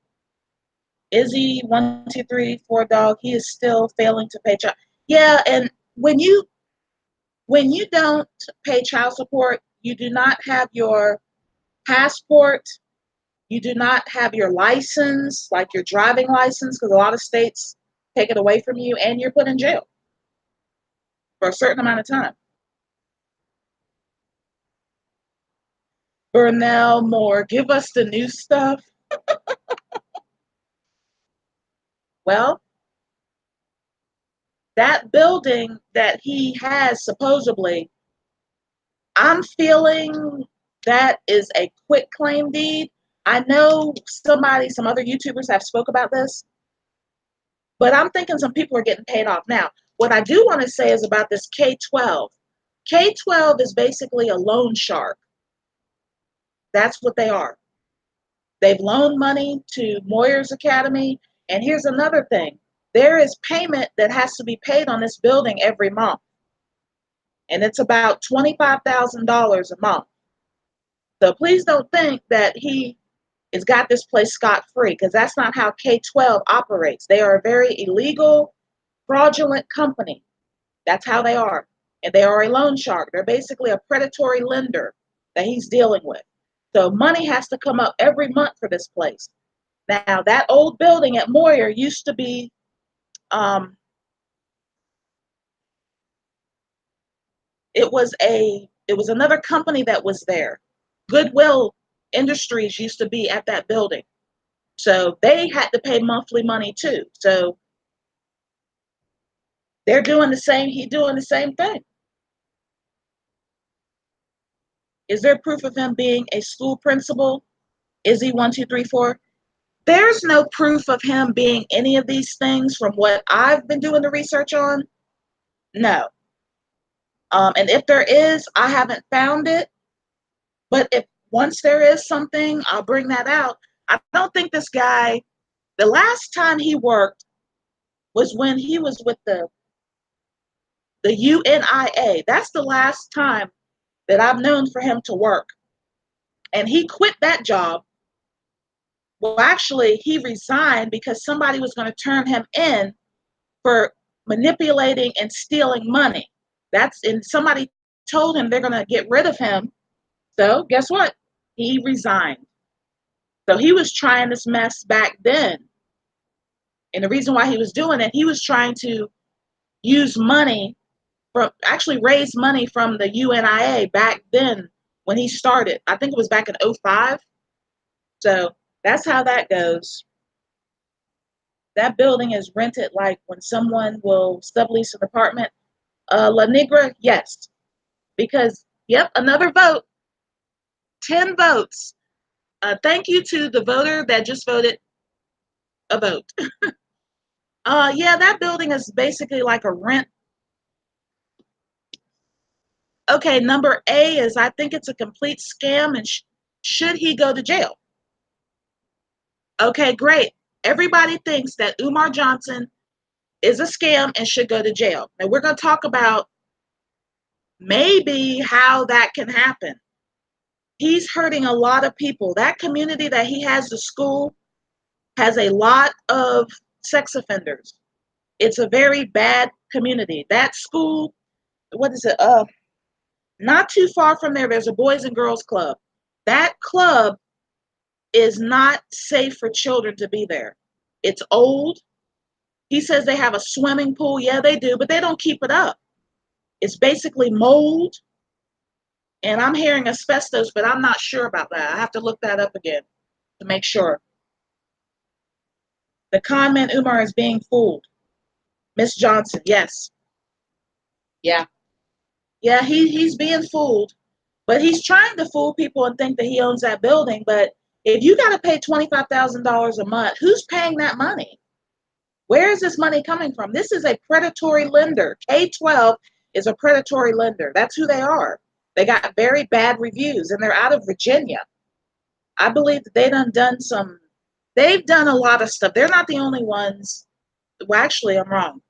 Izzy 123 4 dog. He is still failing to pay child. Yeah, and when you don't pay child support, you do not have your passport, you do not have your license, like your driving license, because a lot of states take it away from you, and you're put in jail for a certain amount of time. Burnell Moore, give us the new stuff. Well, that building that he has supposedly, I'm feeling that is a quit claim deed. I know some other YouTubers have spoke about this, but I'm thinking some people are getting paid off. Now, what I do want to say is about this K-12. K-12 is basically a loan shark. That's what they are. They've loaned money to Moyer's Academy. And here's another thing. There is payment that has to be paid on this building every month. And it's about $25,000 a month. So please don't think that he has got this place scot-free, because that's not how K-12 operates. They are a very illegal, fraudulent company. That's how they are. And they are a loan shark. They're basically a predatory lender that he's dealing with. So money has to come up every month for this place. Now, that old building at Moyer used to be, it was another company that was there. Goodwill Industries used to be at that building. So they had to pay monthly money too. So they're doing the same, he's doing the same thing. Is there proof of him being a school principal? Is he 1, 2, 3, 4? There's no proof of him being any of these things from what I've been doing the research on. No. And if there is, I haven't found it. But if once there is something, I'll bring that out. I don't think this guy The last time he worked was when he was with the UNIA. That's the last time that I've known for him to work. And he quit that job. Well, actually, he resigned because somebody was going to turn him in for manipulating and stealing money. And somebody told him they're going to get rid of him. So guess what? He resigned. So he was trying this mess back then. And the reason why he was doing it, he was trying to use money actually raise money from the UNIA back then when he started. I think it was back in '05. So that's how that goes. That building is rented like when someone will sublease an apartment. La Negra, yes. Because, yep, another vote. 10 votes. Thank you to the voter that just voted a vote. Yeah, that building is basically like a rent. Okay, number A is I think it's a complete scam and should he go to jail? Okay, great. Everybody thinks that Umar Johnson is a scam and should go to jail. Now we're going to talk about maybe how that can happen. He's hurting a lot of people. That community that he has, the school, has a lot of sex offenders. It's a very bad community. That school, what is it? Not too far from there's a Boys and Girls Club. That club is not safe for children to be there. It's old. He says they have a swimming pool. Yeah, they do, but they don't keep it up. It's basically mold. And I'm hearing asbestos, but I'm not sure about that. I have to look that up again to make sure. The con man Umar is being fooled. Miss Johnson, yes. Yeah. Yeah, he's being fooled. But he's trying to fool people and think that he owns that building. But if you got to pay $25,000 a month, who's paying that money? Where is this money coming from? This is a predatory lender. K-12 is a predatory lender. That's who they are. They got very bad reviews, and they're out of Virginia. I believe that they've done a lot of stuff. They're not the only ones. Well, actually, I'm wrong.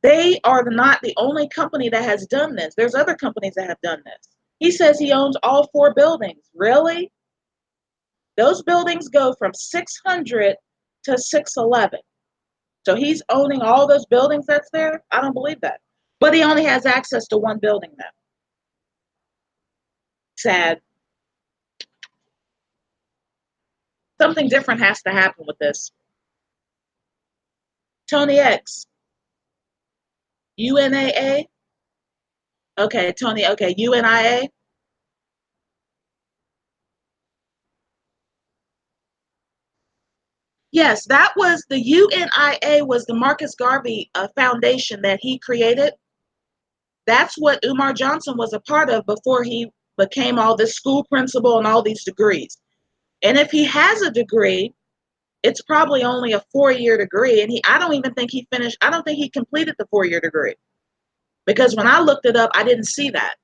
They are not the only company that has done this. There's other companies that have done this. He says he owns all 4 buildings. Really? Those buildings go from 600 to 611. So he's owning all those buildings that's there? I don't believe that. But he only has access to 1 building now. Sad. Something different has to happen with this. Tony X. UNAA? Okay, Tony, okay, UNIA? Yes, that was the UNIA was the Marcus Garvey Foundation that he created. That's what Umar Johnson was a part of before he became all this school principal and all these degrees. And if he has a degree, it's probably only a 4-year degree. And I don't even think he finished, I don't think he completed the 4-year degree. Because when I looked it up, I didn't see that.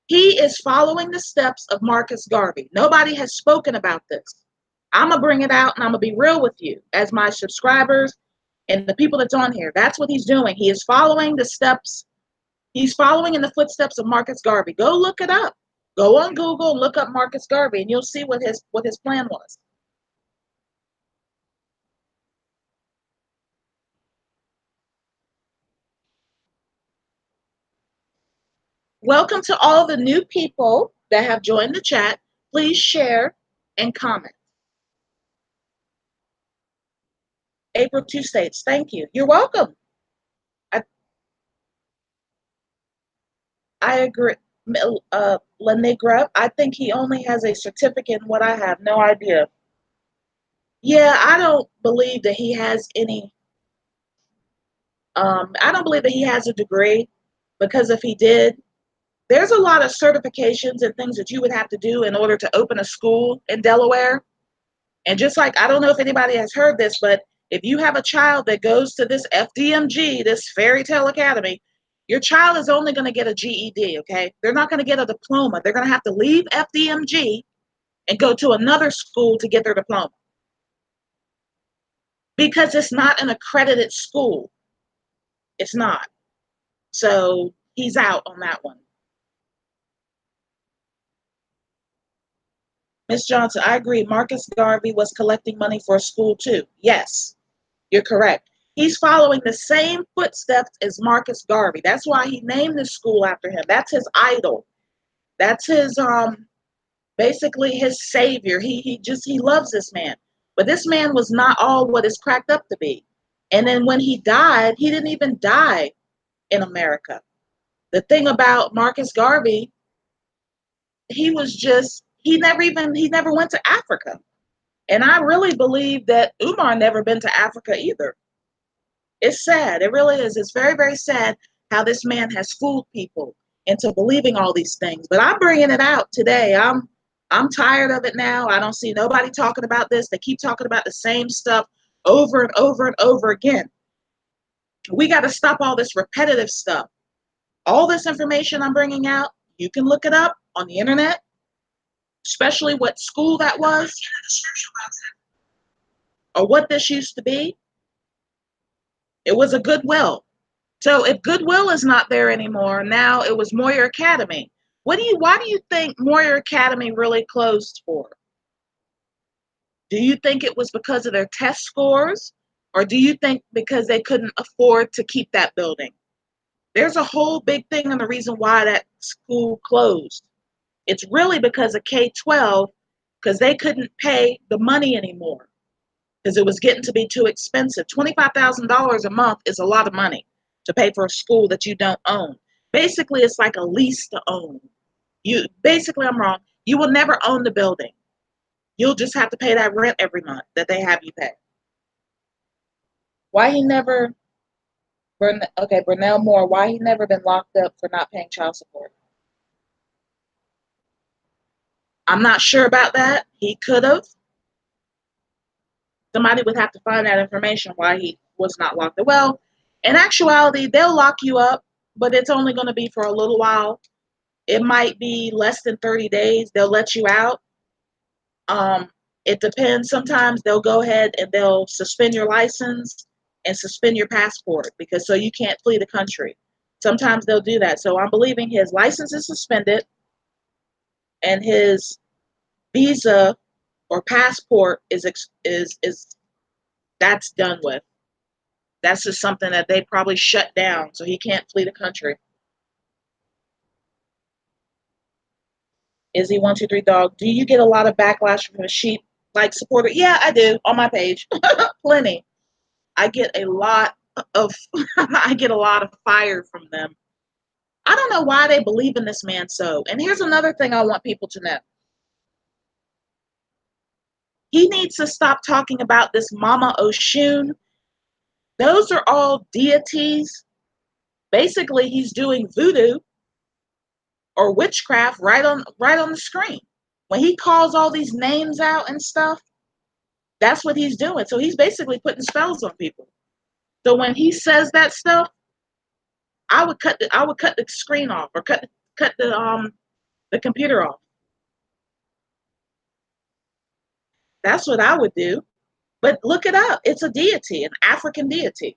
He is following the steps of Marcus Garvey. Nobody has spoken about this. I'm going to bring it out and I'm going to be real with you as my subscribers and the people that's on here. That's what he's doing. He is following the steps. He's following in the footsteps of Marcus Garvey. Go look it up. Go on Google and look up Marcus Garvey and you'll see what his plan was. Welcome to all the new people that have joined the chat. Please share and comment. April 2 states, thank you. You're welcome. I agree. La Negra, I think he only has a certificate in what I have. No idea. Yeah, I don't believe that he has any. I don't believe that he has a degree because if he did, there's a lot of certifications and things that you would have to do in order to open a school in Delaware. And just like, I don't know if anybody has heard this, but if you have a child that goes to this FDMG, this Fairy Tale Academy, your child is only going to get a GED, okay? They're not going to get a diploma. They're going to have to leave FDMG and go to another school to get their diploma. because it's not an accredited school. It's not. So he's out on that one. Miss Johnson, I agree. Marcus Garvey was collecting money for a school too. Yes, you're correct. He's following the same footsteps as Marcus Garvey. That's why he named the school after him. That's his idol. That's his basically his savior. He loves this man. But this man was not all what it's cracked up to be. And then when he died, he didn't even die in America. The thing about Marcus Garvey, he never went to Africa. And I really believe that Umar never been to Africa either. It's sad. It really is. It's very, very sad how this man has fooled people into believing all these things. But I'm bringing it out today. I'm tired of it now. I don't see nobody talking about this. They keep talking about the same stuff over and over and over again. We got to stop all this repetitive stuff. All this information I'm bringing out, you can look it up on the internet, especially what school that was or what this used to be. It was a Goodwill. So if Goodwill is not there anymore, now it was Moyer Academy. Why do you think Moyer Academy really closed for? Do you think it was because of their test scores? Or do you think because they couldn't afford to keep that building? There's a whole big thing on the reason why that school closed. It's really because of K-12, because they couldn't pay the money anymore, because it was getting to be too expensive. $25,000 a month is a lot of money to pay for a school that you don't own. Basically, it's like a lease to own. I'm wrong. You will never own the building. You'll just have to pay that rent every month that they have you pay. Why he never, Burnell Moore, why he never been locked up for not paying child support? I'm not sure about that. He could have. Somebody would have to find that information why he was not locked up. Well, in actuality, they'll lock you up, but it's only going to be for a little while. It might be less than 30 days. They'll let you out. Um, it depends. Sometimes they'll go ahead and they'll suspend your license and suspend your passport because so you can't flee the country. Sometimes they'll do that. So I'm believing his license is suspended and his visa or passport is that's done with. That's just something that they probably shut down so he can't flee the country. Is he 123 dog? Do you get a lot of backlash from the sheep like supporter? Yeah, I do on my page. Plenty. I get a lot of I get a lot of fire from them. I don't know why they believe in this man so. And here's another thing I want people to know. He needs to stop talking about this Mama Oshun. Those are all deities. Basically, he's doing voodoo or witchcraft right on the screen. When he calls all these names out and stuff, that's what he's doing. So he's basically putting spells on people. So when he says that stuff, I would cut the screen off or cut the computer off. That's what I would do. But look it up. It's a deity, an African deity.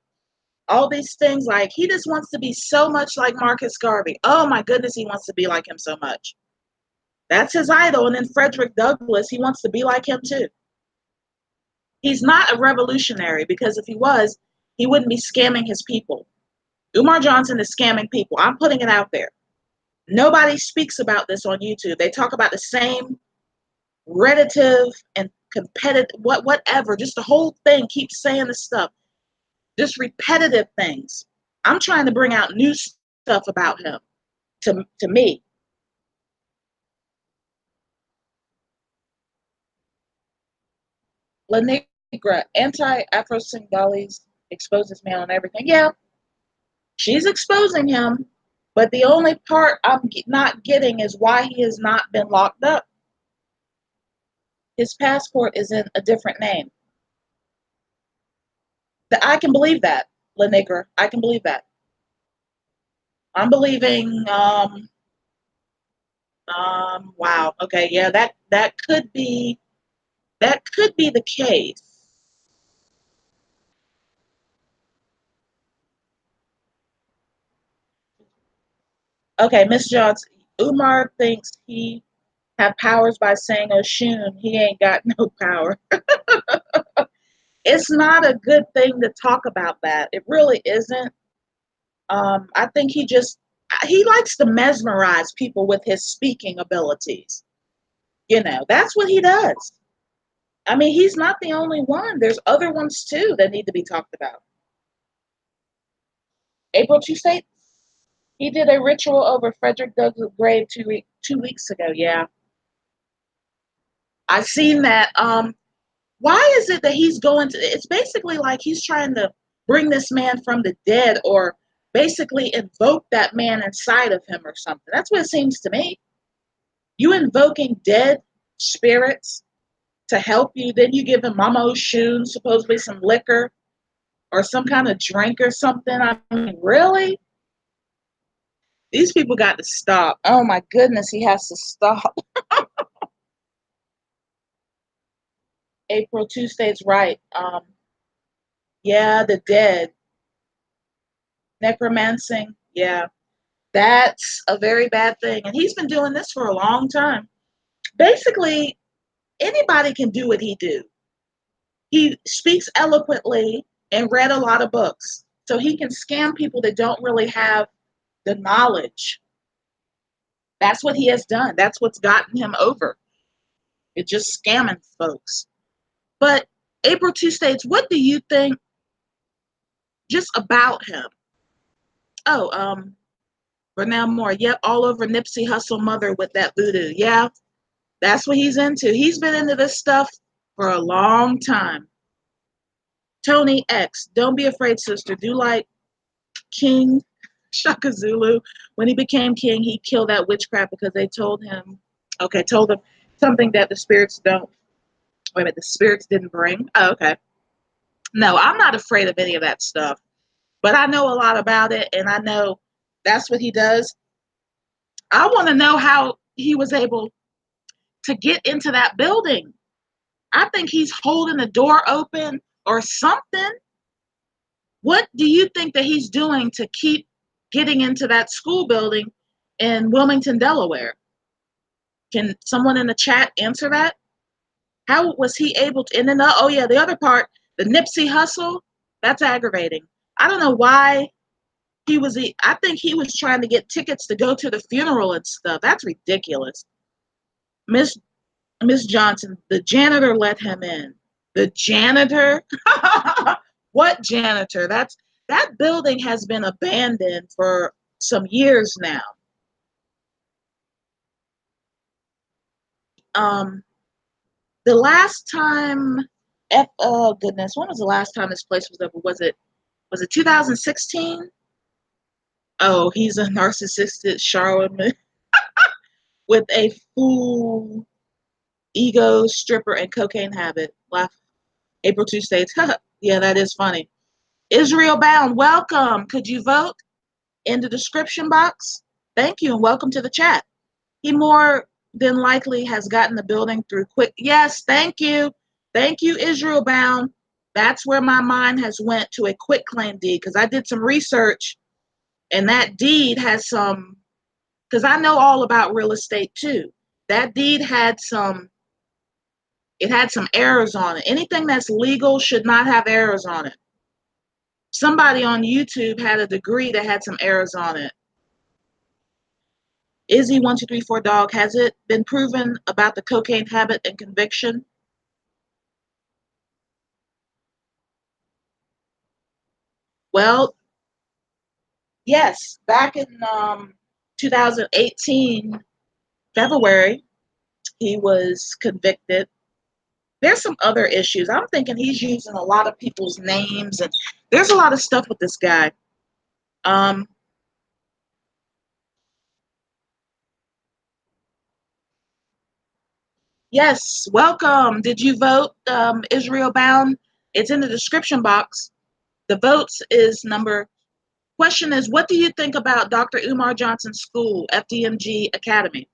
All these things like he just wants to be so much like Marcus Garvey. Oh my goodness, he wants to be like him so much. That's his idol. And then Frederick Douglass, he wants to be like him too. He's not a revolutionary because if he was, he wouldn't be scamming his people. Umar Johnson is scamming people. I'm putting it out there. Nobody speaks about this on YouTube. They talk about the same repetitive and competitive, whatever. Just the whole thing keeps saying this stuff. Just repetitive things. I'm trying to bring out new stuff about him to me. La Negra, anti-Afro-Singalese exposes man on everything. Yeah, she's exposing him, but the only part I'm not getting is why he has not been locked up. His passport is in a different name. I can believe that, La Negra. I can believe that. I'm believing. Wow. Okay. Yeah. That could be the case. Okay, Miss Johnson. Umar thinks he have powers by saying Oshun. He ain't got no power. It's not a good thing to talk about that. It really isn't. I think he likes to mesmerize people with his speaking abilities. That's what he does. I mean, he's not the only one. There's other ones too that need to be talked about. April 2 he did a ritual over Frederick Douglass' grave 2 weeks ago. Yeah, I seen that. Why is it that he's going to? It's basically like he's trying to bring this man from the dead, or basically invoke that man inside of him, or something. That's what it seems to me. You invoking dead spirits to help you, then you give him Mama Oshun, supposedly some liquor or some kind of drink or something. I mean, really? These people got to stop. Oh my goodness, he has to stop. April Tuesday's right. Yeah, the dead. Necromancing. Yeah, that's a very bad thing. And he's been doing this for a long time. Basically, anybody can do what he do. He speaks eloquently and read a lot of books. So he can scam people that don't really have the knowledge. That's what he has done. That's what's gotten him over. It's just scamming folks. But April 2 states, what do you think just about him? Oh, Vernell Moore. Yep, all over Nipsey Hussle mother with that voodoo. Yeah, that's what he's into. He's been into this stuff for a long time. Tony X, don't be afraid, sister. Do like King Shaka Zulu. When he became king, he killed that witchcraft because they told him something that the spirits don't, wait a minute, the spirits didn't bring. Oh, okay. No, I'm not afraid of any of that stuff, but I know a lot about it, and I know that's what he does. I want to know how he was able to get into that building. I think he's holding the door open or something. What do you think that he's doing to keep getting into that school building in Wilmington, Delaware? Can someone in the chat answer that? How was he able to? And then, oh yeah, the other part, the Nipsey Hustle, that's aggravating. I don't know why I think he was trying to get tickets to go to the funeral and stuff. That's ridiculous. Miss Miss Johnson, the janitor let him in. The janitor? What janitor? That building has been abandoned for some years now. Um, the last time, oh goodness, when was the last time this place was open? Was it 2016? Oh, he's a narcissistic charlatan with a full ego, stripper, and cocaine habit. Laugh. April 2 states, yeah, that is funny. Israel Bound, welcome. Could you vote in the description box? Thank you, and welcome to the chat. He more than likely has gotten the building through quick. Yes, thank you. Thank you, Israel Bound. That's where my mind has went, to a quit claim deed, because I did some research, and that deed has some, because I know all about real estate too. That deed had some errors on it. Anything that's legal should not have errors on it. Somebody on YouTube had a degree that had some errors on it. Izzy1234 Dog, has it been proven about the cocaine habit and conviction? Well, yes. Back in 2018, February, he was convicted. There's some other issues. I'm thinking he's using a lot of people's names, and there's a lot of stuff with this guy. Um, yes, welcome. Did you vote, Israel Bound? It's in the description box. The votes is number. Question is, what do you think about Dr. Umar Johnson's school, FDMG Academy?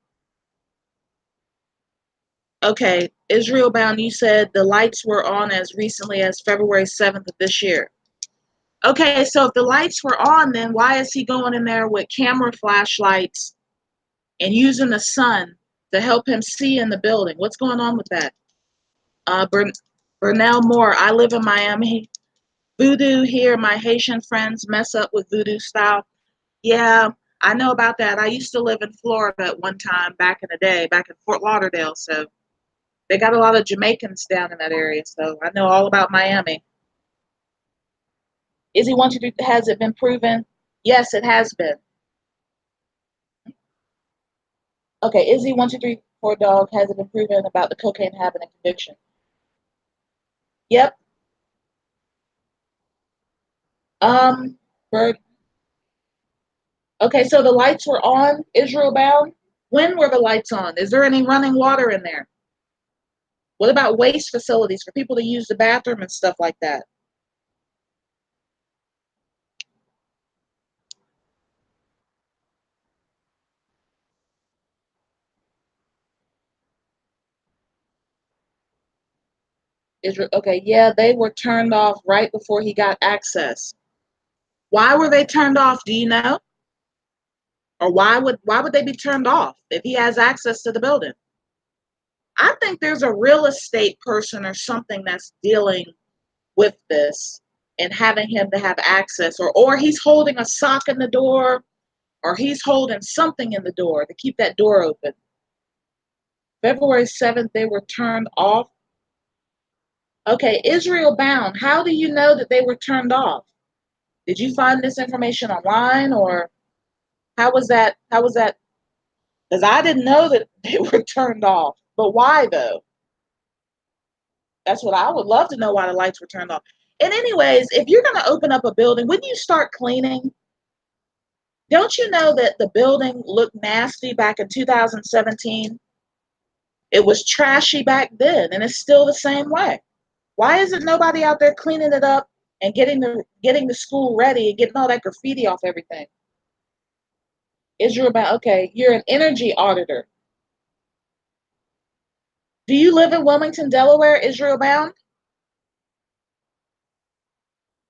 Okay, Israel Bound, you said the lights were on as recently as February 7th of this year. Okay, so if the lights were on, then why is he going in there with camera flashlights and using the sun to help him see in the building? What's going on with that? Burnell Moore, I live in Miami. Voodoo here, my Haitian friends mess up with voodoo style. Yeah, I know about that. I used to live in Florida at one time back in the day, back in Fort Lauderdale. So they got a lot of Jamaicans down in that area. So I know all about Miami. Is he want you to, has it been proven? Yes, it has been. Okay, Izzy, 1, 2, 3, 4 dog, has it been proven about the cocaine habit and conviction? Yep. Um, Bird. Okay, so the lights were on, Israel bound. When were the lights on? Is there any running water in there? What about waste facilities for people to use the bathroom and stuff like that? Israel, okay, yeah, they were turned off right before he got access. Why were they turned off? Do you know? Or why would they be turned off if he has access to the building? I think there's a real estate person or something that's dealing with this and having him to have access, or he's holding a sock in the door, or he's holding something in the door to keep that door open. February 7th, they were turned off. Okay, Israel bound. How do you know that they were turned off? Did you find this information online, or how was that? How was that? Because I didn't know that they were turned off. But why though? That's what I would love to know, why the lights were turned off. And anyways, if you're going to open up a building, when you start cleaning, don't you know that the building looked nasty back in 2017? It was trashy back then, and it's still the same way. Why isn't nobody out there cleaning it up and getting the school ready and getting all that graffiti off everything? Israel bound. Okay, you're an energy auditor. Do you live in Wilmington, Delaware, Israel bound?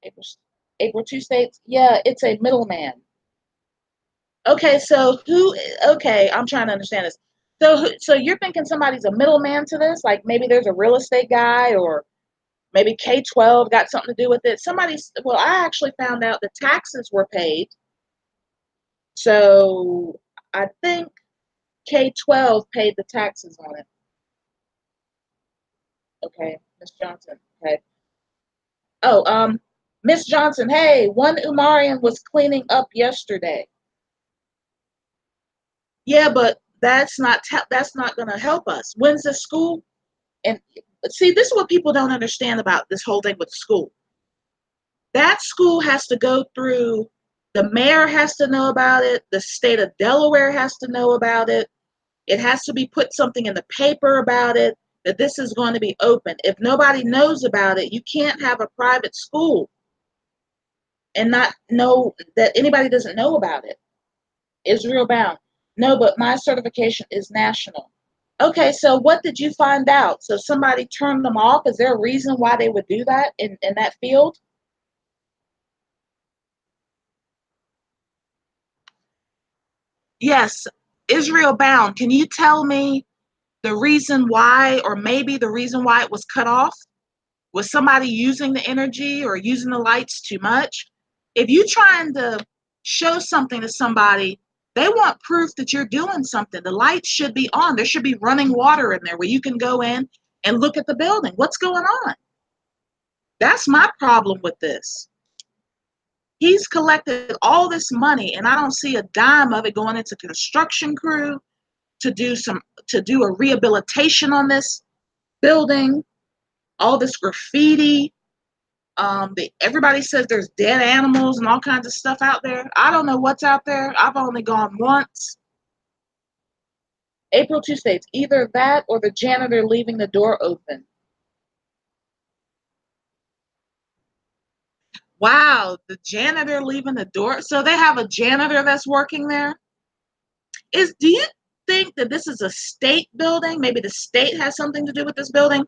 April, April 2 states. Yeah, it's a middleman. Okay, so who? Okay, I'm trying to understand this. So you're thinking somebody's a middleman to this? Like maybe there's a real estate guy, or maybe K-12 got something to do with it. Well, I actually found out the taxes were paid. So I think K-12 paid the taxes on it. Okay, Miss Johnson. Okay. Oh, Miss Johnson. Hey, one Umarian was cleaning up yesterday. Yeah, but that's not going to help us. When's the school? And see, this is what people don't understand about this whole thing with school. That school has to go through, the mayor has to know about it, the state of Delaware has to know about it. It has to be put something in the paper about it, that this is going to be open. If nobody knows about it, you can't have a private school and not know that anybody doesn't know about it. Israel bound. No, but my certification is national. Okay, so what did you find out? So somebody turned them off. Is there a reason why they would do that in that field? Yes, Israel bound. Can you tell me the reason why, or maybe the reason why it was cut off? Was somebody using the energy or using the lights too much? If you're trying to show something to somebody, they want proof that you're doing something. The lights should be on. There should be running water in there where you can go in and look at the building. What's going on? That's my problem with this. He's collected all this money, and I don't see a dime of it going into construction crew to do a rehabilitation on this building. All this graffiti. Everybody says there's dead animals and all kinds of stuff out there. I don't know what's out there. I've only gone once. April 2 states either that or the janitor leaving the door open. Wow, the janitor leaving the door. So they have a janitor that's working there. Do you think that this is a state building? Maybe the state has something to do with this building.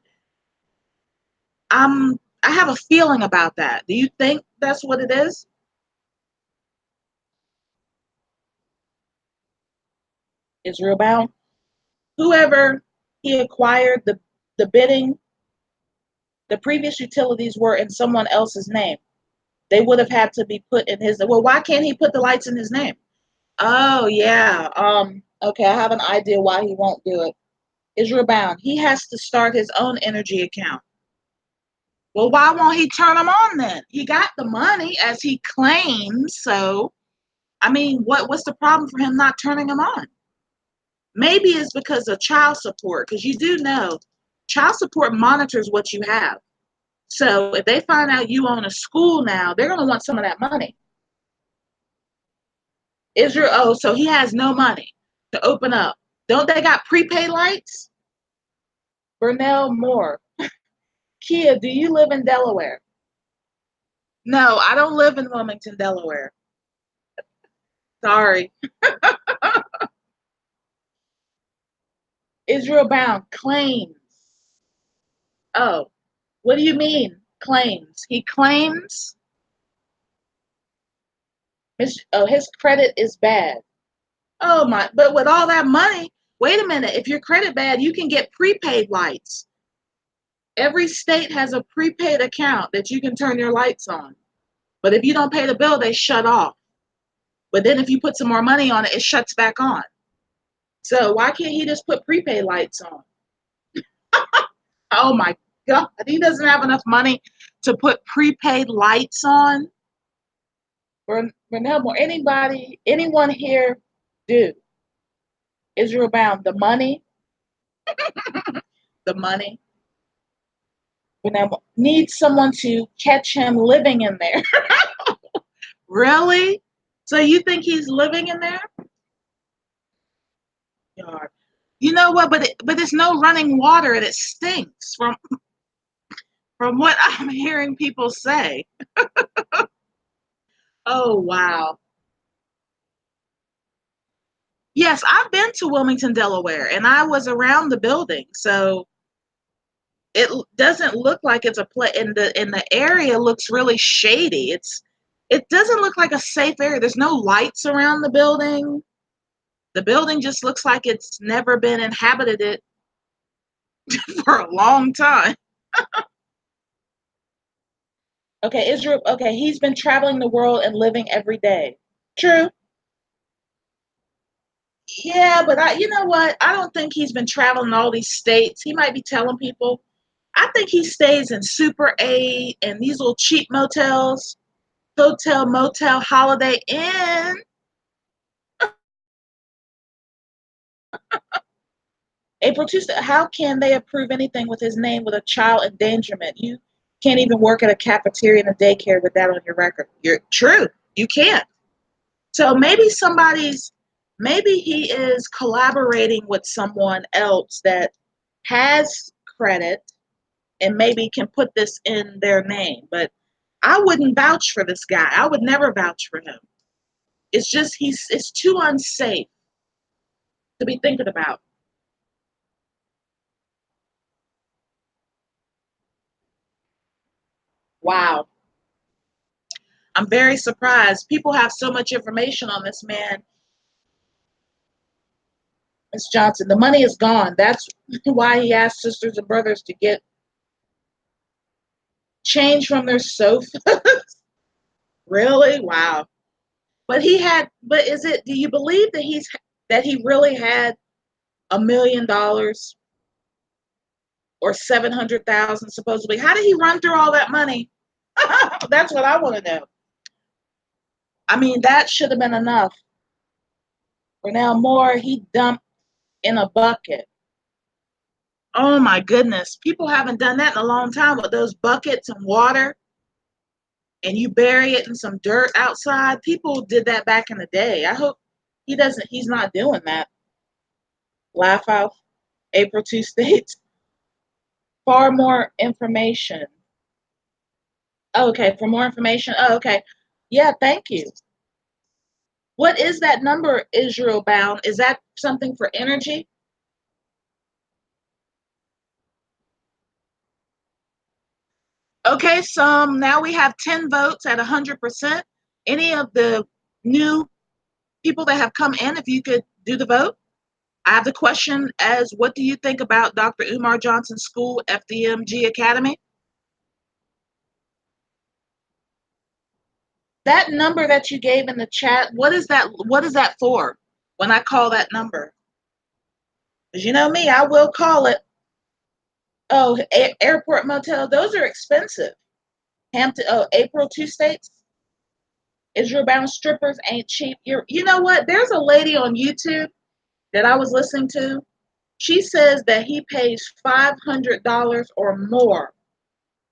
I have a feeling about that. Do you think that's what it is? Israel bound. Whoever he acquired the bidding, the previous utilities were in someone else's name. They would have had to be put in his. Well, why can't he put the lights in his name? Oh yeah. Okay, I have an idea why he won't do it. Israel bound. He has to start his own energy account. Well, why won't he turn them on then? He got the money as he claims. So, I mean, what's the problem for him not turning them on? Maybe it's because of child support, because you do know child support monitors what you have. So if they find out you own a school now, they're going to want some of that money. Israel, oh, so he has no money to open up. Don't they got prepaid lights? Burnell Moore. Kia, do you live in Delaware? No, I don't live in Wilmington, Delaware. Sorry. Israel Bound claims. Oh, what do you mean claims? He claims his credit is bad. Oh my, but with all that money, wait a minute. If your credit bad, you can get prepaid lights. Every state has a prepaid account that you can turn your lights on. But if you don't pay the bill, they shut off. But then if you put some more money on it, it shuts back on. So why can't he just put prepaid lights on? Oh my God, he doesn't have enough money to put prepaid lights on. Renell, anyone here do? Israel Bound, the money, the money. Renell needs someone to catch him living in there. Really? So you think he's living in there? God. You know what? But it's no running water and it stinks from what I'm hearing people say. Oh wow. Yes, I've been to Wilmington, Delaware, and I was around the building. So it doesn't look like it's a play in the area looks really shady. It doesn't look like a safe area. There's no lights around the building. The building just looks like it's never been inhabited for a long time. Okay, Israel. Okay, he's been traveling the world and living every day. True. Yeah, but you know what? I don't think he's been traveling all these states. He might be telling people. I think he stays in Super 8 and these little cheap motels, hotel, motel, Holiday Inn. April Tuesday. How can they approve anything with his name with a child endangerment? You can't even work at a cafeteria and a daycare with that on your record. You're true. You can't. So maybe he is collaborating with someone else that has credit and maybe can put this in their name. But I wouldn't vouch for this guy. I would never vouch for him. It's just it's too unsafe to be thinking about. Wow. I'm very surprised. People have so much information on this man, Miss Johnson. The money is gone. That's why he asked sisters and brothers to get change from their sofa. Really? Wow. But is it, do you believe that he really had $1 million or 700,000 supposedly? How did he run through all that money? That's what I want to know. I mean, that should have been enough. For now, more he dumped in a bucket. Oh my goodness. People haven't done that in a long time with those buckets and water and you bury it in some dirt outside. People did that back in the day. I hope he's not doing that. Laugh out. April 2 states. Far more information. Oh, okay, for more information. Oh, okay. Yeah, thank you. What is that number, Israel bound? Is that something for energy? Okay, now we have 10 votes at 100%. Any of the new people that have come in, if you could do the vote. I have the question as what do you think about Dr. Umar Johnson's school, FDMG Academy? That number that you gave in the chat, what is that for? When I call that number? Because you know me, I will call it. Oh, airport motel, those are expensive. Hampton, oh, April 2 states. Israel bound strippers ain't cheap. You know what? There's a lady on YouTube that I was listening to. She says that he pays $500 or more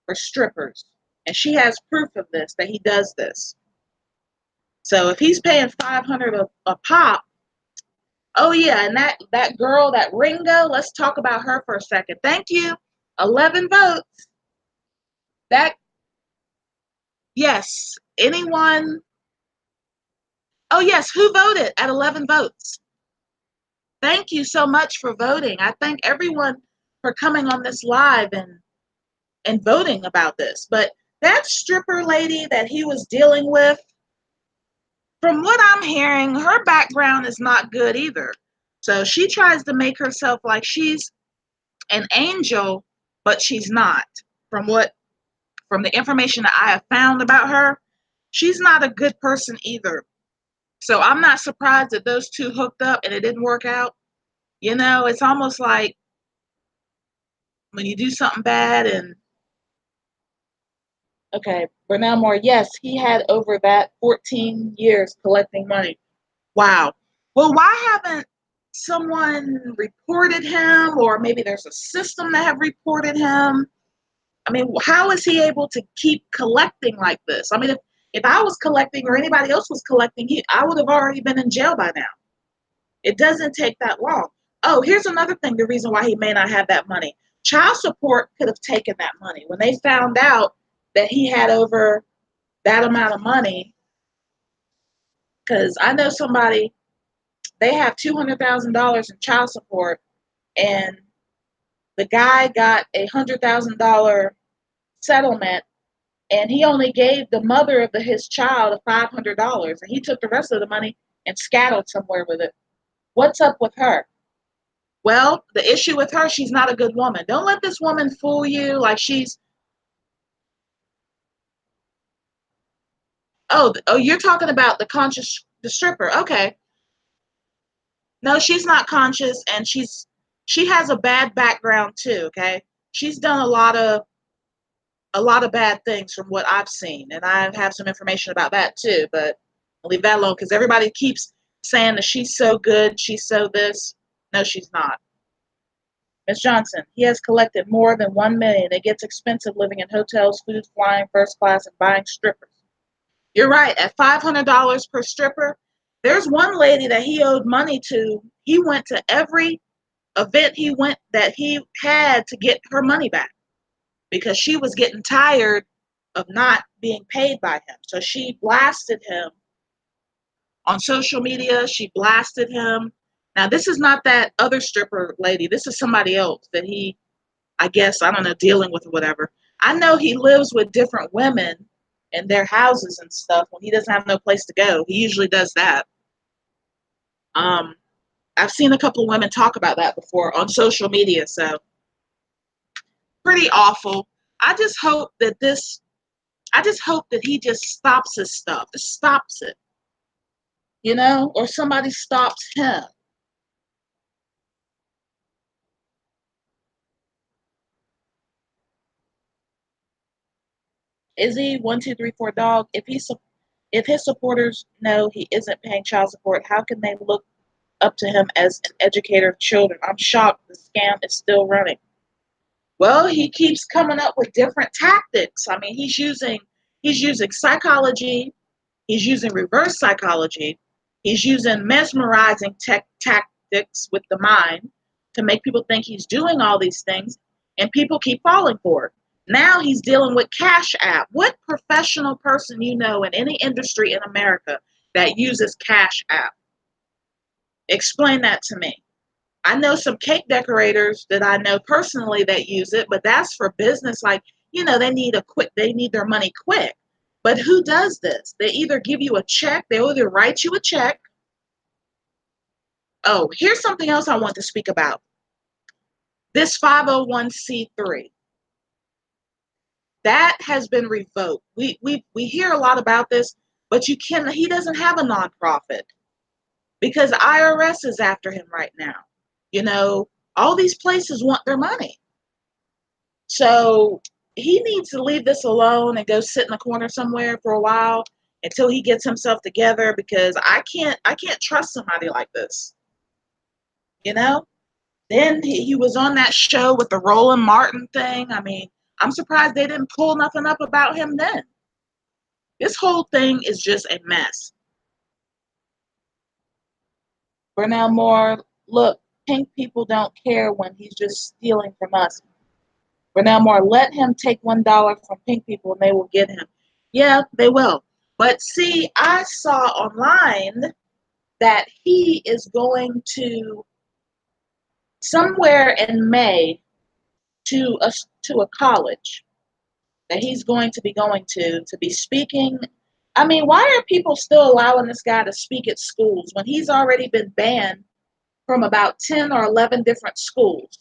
for strippers. And she has proof of this, that he does this. So if he's paying 500 a pop, oh yeah, and that girl, that Ringo, let's talk about her for a second. Thank you. 11 votes. That yes. Anyone? Oh yes, who voted at 11 votes? Thank you so much for voting. I thank everyone for coming on this live and voting about this. But that stripper lady that he was dealing with, from what I'm hearing, her background is not good either. So she tries to make herself like she's an angel, but she's not. From what from the information that I have found about her, she's not a good person either. So I'm not surprised that those two hooked up and it didn't work out. You know, it's almost like when you do something bad and okay, Bernal Moore, yes, he had over that 14 years collecting money. Wow. Well, why haven't someone reported him, or maybe there's a system that have reported him? I mean, how is he able to keep collecting like this? I mean, if I was collecting or anybody else was collecting, I would have already been in jail by now. It doesn't take that long. Oh, here's another thing, the reason why he may not have that money. Child support could have taken that money. When they found out that he had over that amount of money, because I know somebody, they have $200,000 in child support, and the guy got $100,000 settlement, and he only gave the mother of his child $500, and he took the rest of the money and scattered somewhere with it. What's up with her? Well, the issue with her, she's not a good woman. Don't let this woman fool you like she's. Oh, you're talking about the stripper. Okay. No, she's not conscious, and she has a bad background too. Okay, she's done a lot of bad things from what I've seen, and I have some information about that too. But I'll leave that alone because everybody keeps saying that she's so good, she's so this. No, she's not. Miss Johnson, he has collected more than 1 million. It gets expensive living in hotels, food, flying first class, and buying strippers. You're right. At $500 per stripper, there's one lady that he owed money to. He went to every event he went that he had to get her money back because she was getting tired of not being paid by him. So she blasted him on social media. She blasted him. Now, this is not that other stripper lady. This is somebody else that he, I guess, I don't know, dealing with or whatever. I know he lives with different women in their houses and stuff when he doesn't have no place to go. He usually does that. Um, I've seen a couple of women talk about that before on social media, so pretty awful. I just hope that this I just hope that he just stops his stuff. Just stops it. Or somebody stops him. Is he 1, 2, 3, 4 dog? If his supporters know he isn't paying child support, how can they look up to him as an educator of children? I'm shocked the scam is still running. Well, he keeps coming up with different tactics. I mean, he's using psychology, he's using reverse psychology, he's using mesmerizing tactics with the mind to make people think he's doing all these things, and people keep falling for it. Now he's dealing with Cash App. What professional person you know in any industry in America that uses Cash App? Explain that to me. I know some cake decorators that I know personally that use it, but that's for business. Like they need their money quick. But who does this? They either give you a check, they either write you a check. Oh, here's something else I want to speak about. This 501c3. That has been revoked. We hear a lot about this, but he doesn't have a nonprofit because IRS is after him right now. All these places want their money. So he needs to leave this alone and go sit in a corner somewhere for a while until he gets himself together, because I can't trust somebody like this. You know? Then he was on that show with the Roland Martin thing. I mean, I'm surprised they didn't pull nothing up about him then. This whole thing is just a mess. Burnell Moore, look, pink people don't care when he's just stealing from us. Burnell Moore, let him take $1 from pink people and they will get him. Yeah, they will. But see, I saw online that he is going to somewhere in May to a college that he's going to be going to be speaking. I mean, why are people still allowing this guy to speak at schools when he's already been banned from about 10 or 11 different schools?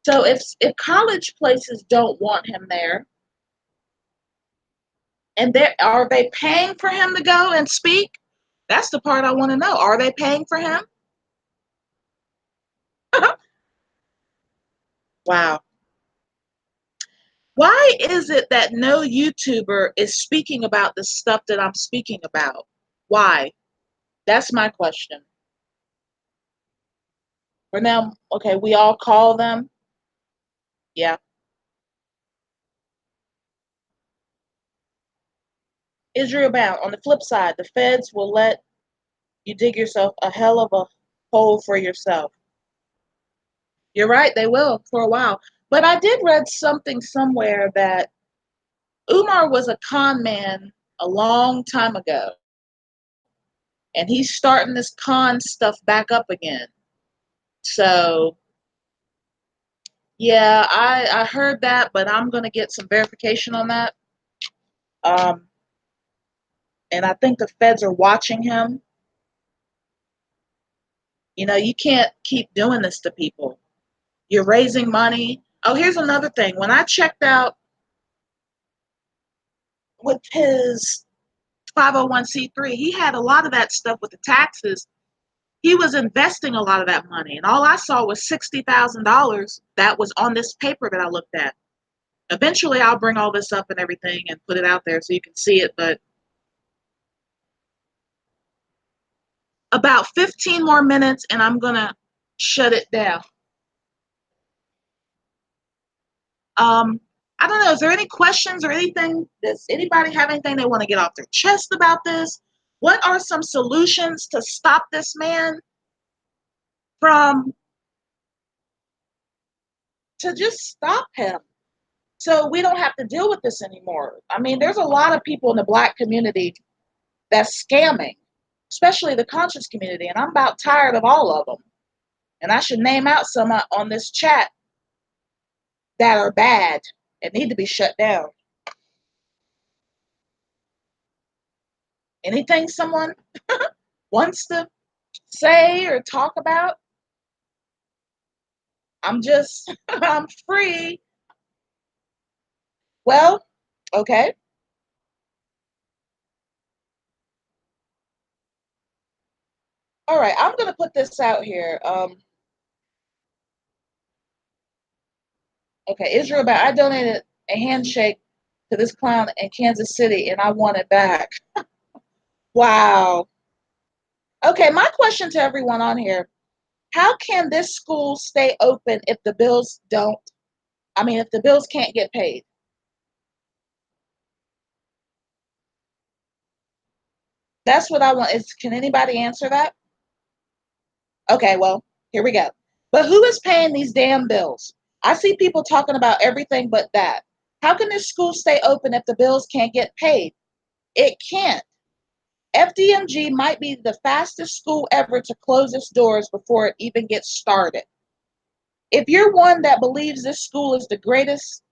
So if college places don't want him there, and are they paying for him to go and speak? That's the part I want to know. Are they paying for him? Wow. Why is it that no YouTuber is speaking about the stuff that I'm speaking about? Why? That's my question. For now, okay, we all call them. Yeah. Israel bound. On the flip side, the feds will let you dig yourself a hell of a hole for yourself. You're right, they will for a while. But I did read something somewhere that Umar was a con man a long time ago. And he's starting this con stuff back up again. So, yeah, I heard that, but I'm going to get some verification on that. Um, and I think the feds are watching him. You can't keep doing this to people. You're raising money. Oh, here's another thing. When I checked out with his 501c3, he had a lot of that stuff with the taxes. He was investing a lot of that money. And all I saw was $60,000 that was on this paper that I looked at. Eventually, I'll bring all this up and everything and put it out there so you can see it. But about 15 more minutes and I'm going to shut it down. Um, I don't know. Is there any questions or anything? Does anybody have anything they want to get off their chest about this? What are some solutions to stop this man from, to just stop him so we don't have to deal with this anymore? I mean, there's a lot of people in the Black community that's scamming, especially the conscious community, and I'm about tired of all of them. And I should name out some on this chat that are bad and need to be shut down. Anything someone wants to say or talk about? I'm free. Well, okay. All right, I'm going to put this out here. Okay, Israel, but I donated a handshake to this clown in Kansas City and I want it back. Wow. Okay, my question to everyone on here, how can this school stay open if the bills don't? I mean, if the bills can't get paid? That's what I want. Can anybody answer that? Okay, well, here we go. But who is paying these damn bills? I see people talking about everything but that. How can this school stay open if the bills can't get paid? It can't. FDMG might be the fastest school ever to close its doors before it even gets started. If you're one that believes this school is the greatest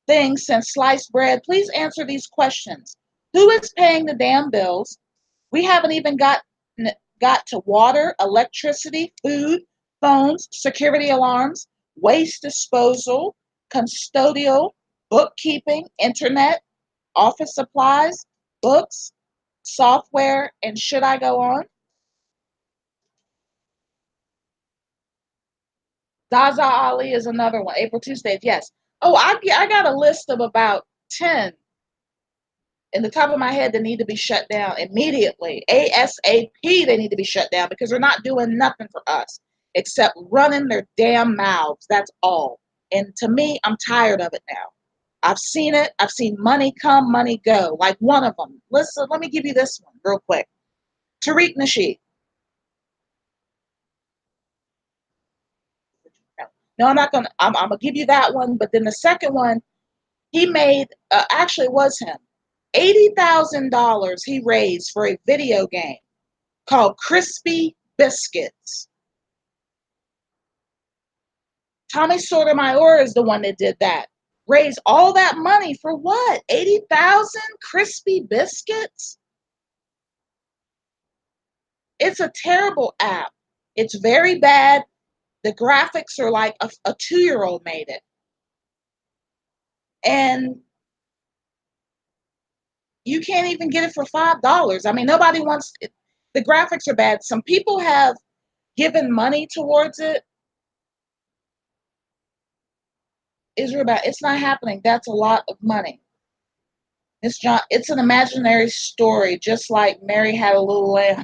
things since sliced bread. Please answer these questions. Who is paying the damn bills? We haven't even got to water, electricity, food, phones, security alarms, waste disposal, custodial, bookkeeping, internet, office supplies, books, software, and should I go on? Zaza Ali is another one. April Tuesdays, yes. Oh, I got a list of about 10 in the top of my head that need to be shut down immediately. ASAP, they need to be shut down because they're not doing nothing for us except running their damn mouths. That's all. And to me, I'm tired of it now. I've seen it. I've seen money come, money go. Like one of them. Listen, let me give you this one real quick. Tariq Nasheed. No, I'm not gonna. I'm gonna give you that one. But then the second one, he made. Actually, it was him. $80,000 he raised for a video game called Crispy Biscuits. Tommy Sotomayor is the one that did that. Raised all that money for what? 80,000 crispy biscuits? It's a terrible app. It's very bad. The graphics are like a 2-year-old made it. And you can't even get it for $5. I mean, nobody wants it. The graphics are bad. Some people have given money towards it. Israel, it's not happening. That's a lot of money. It's an imaginary story, just like Mary had a little lamb.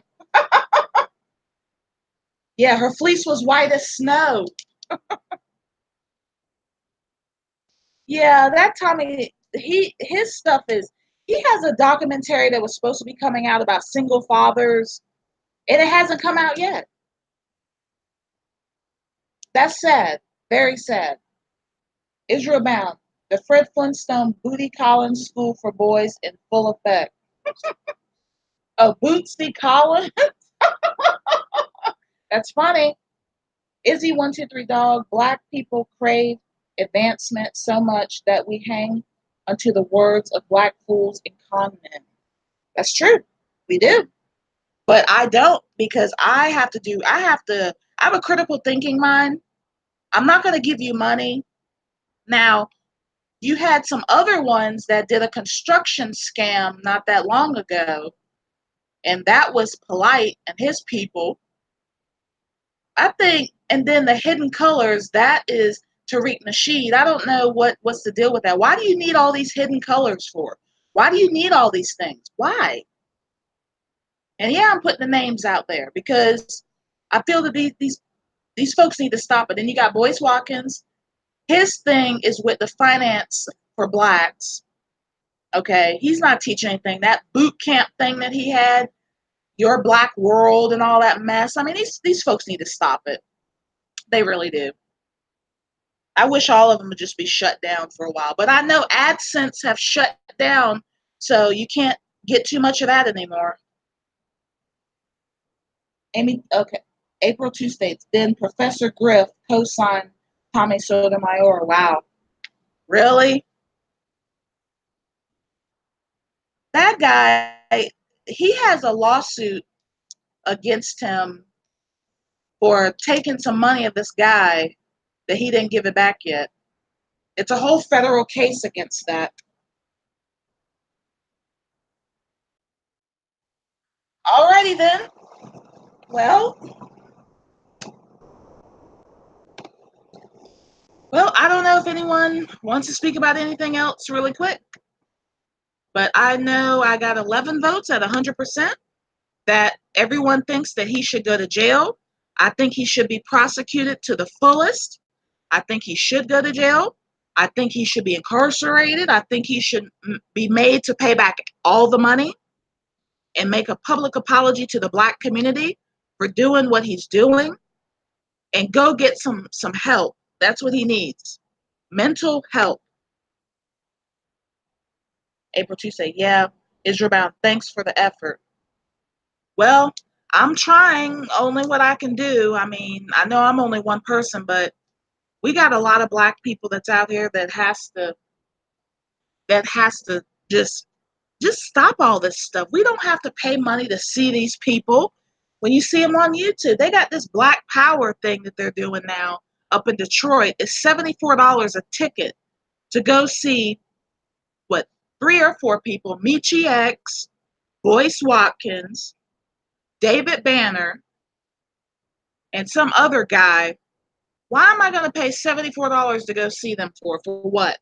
Yeah, her fleece was white as snow. Yeah, that Tommy, his stuff is. He has a documentary that was supposed to be coming out about single fathers, and it hasn't come out yet. That's sad. Very sad. Israel Bound, the Fred Flintstone Booty Collins School for Boys in full effect. Oh, Bootsy Collins? That's funny. Izzy 123 Dog, Black people crave advancement so much that we hang unto the words of black fools and con men. That's true. We do. But I don't because I have a critical thinking mind. I'm not going to give you money. Now, you had some other ones that did a construction scam not that long ago, and that was Polite and his people. I think, and then the hidden colors, that is Tariq Nasheed. I don't know what's the deal with that. Why do you need all these hidden colors for? Why do you need all these things? Why? And yeah, I'm putting the names out there because I feel that these folks need to stop it. Then you got Boyce Watkins. His thing is with the finance for blacks. Okay, he's not teaching anything. That boot camp thing that he had, your black world and all that mess. I mean, these folks need to stop it. They really do. I wish all of them would just be shut down for a while. But I know AdSense have shut down, so you can't get too much of that anymore. Amy, okay. April 2 states, then Professor Griff co-signed Tommy Sotomayor. Wow. Really? That guy, he has a lawsuit against him for taking some money of this guy that he didn't give it back yet. It's a whole federal case against that. Alrighty then. Well, I don't know if anyone wants to speak about anything else really quick, but I know I got 11 votes at 100% that everyone thinks that he should go to jail. I think he should be prosecuted to the fullest. I think he should go to jail. I think he should be incarcerated. I think he should be made to pay back all the money and make a public apology to the black community for doing what he's doing and go get some help. That's what he needs. Mental help. April 2 say, yeah, Israel Bound, thanks for the effort. Well, I'm trying only what I can do. I mean, I know I'm only one person, but we got a lot of black people that's out here that has to that has to just stop all this stuff. We don't have to pay money to see these people. When you see them on YouTube, they got this Black Power thing that they're doing now up in Detroit. It's $74 a ticket to go see what, 3 or 4 people: Michi X, Boyce Watkins, David Banner, and some other guy. Why am I going to pay $74 to go see them for? For what?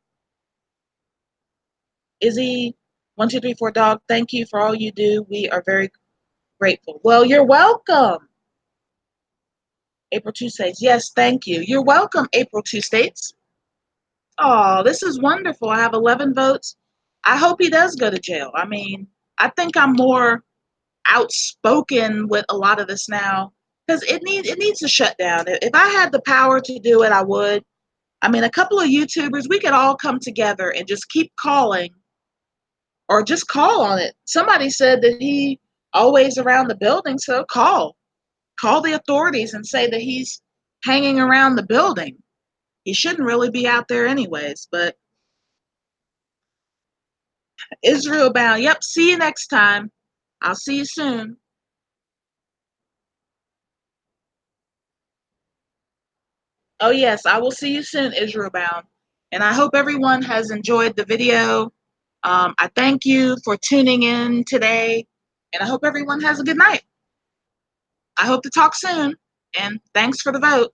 Izzy, 1234 Dog, thank you for all you do. We are very grateful. Well, you're welcome. April 2 states, yes, thank you. You're welcome, April 2 states. Oh, this is wonderful. I have 11 votes. I hope he does go to jail. I mean, I think I'm more outspoken with a lot of this now because it needs to shut down. If I had the power to do it, I would. I mean, a couple of YouTubers, we could all come together and just keep calling or just call on it. Somebody said that he always around the building, so call the authorities and say that he's hanging around the building. He shouldn't really be out there anyways, but Israel bound. Yep, see you next time. I'll see you soon. Oh yes, I will see you soon, Israel bound. And I hope everyone has enjoyed the video. I thank you for tuning in today, and I hope everyone has a good night. I hope to talk soon, and thanks for the vote.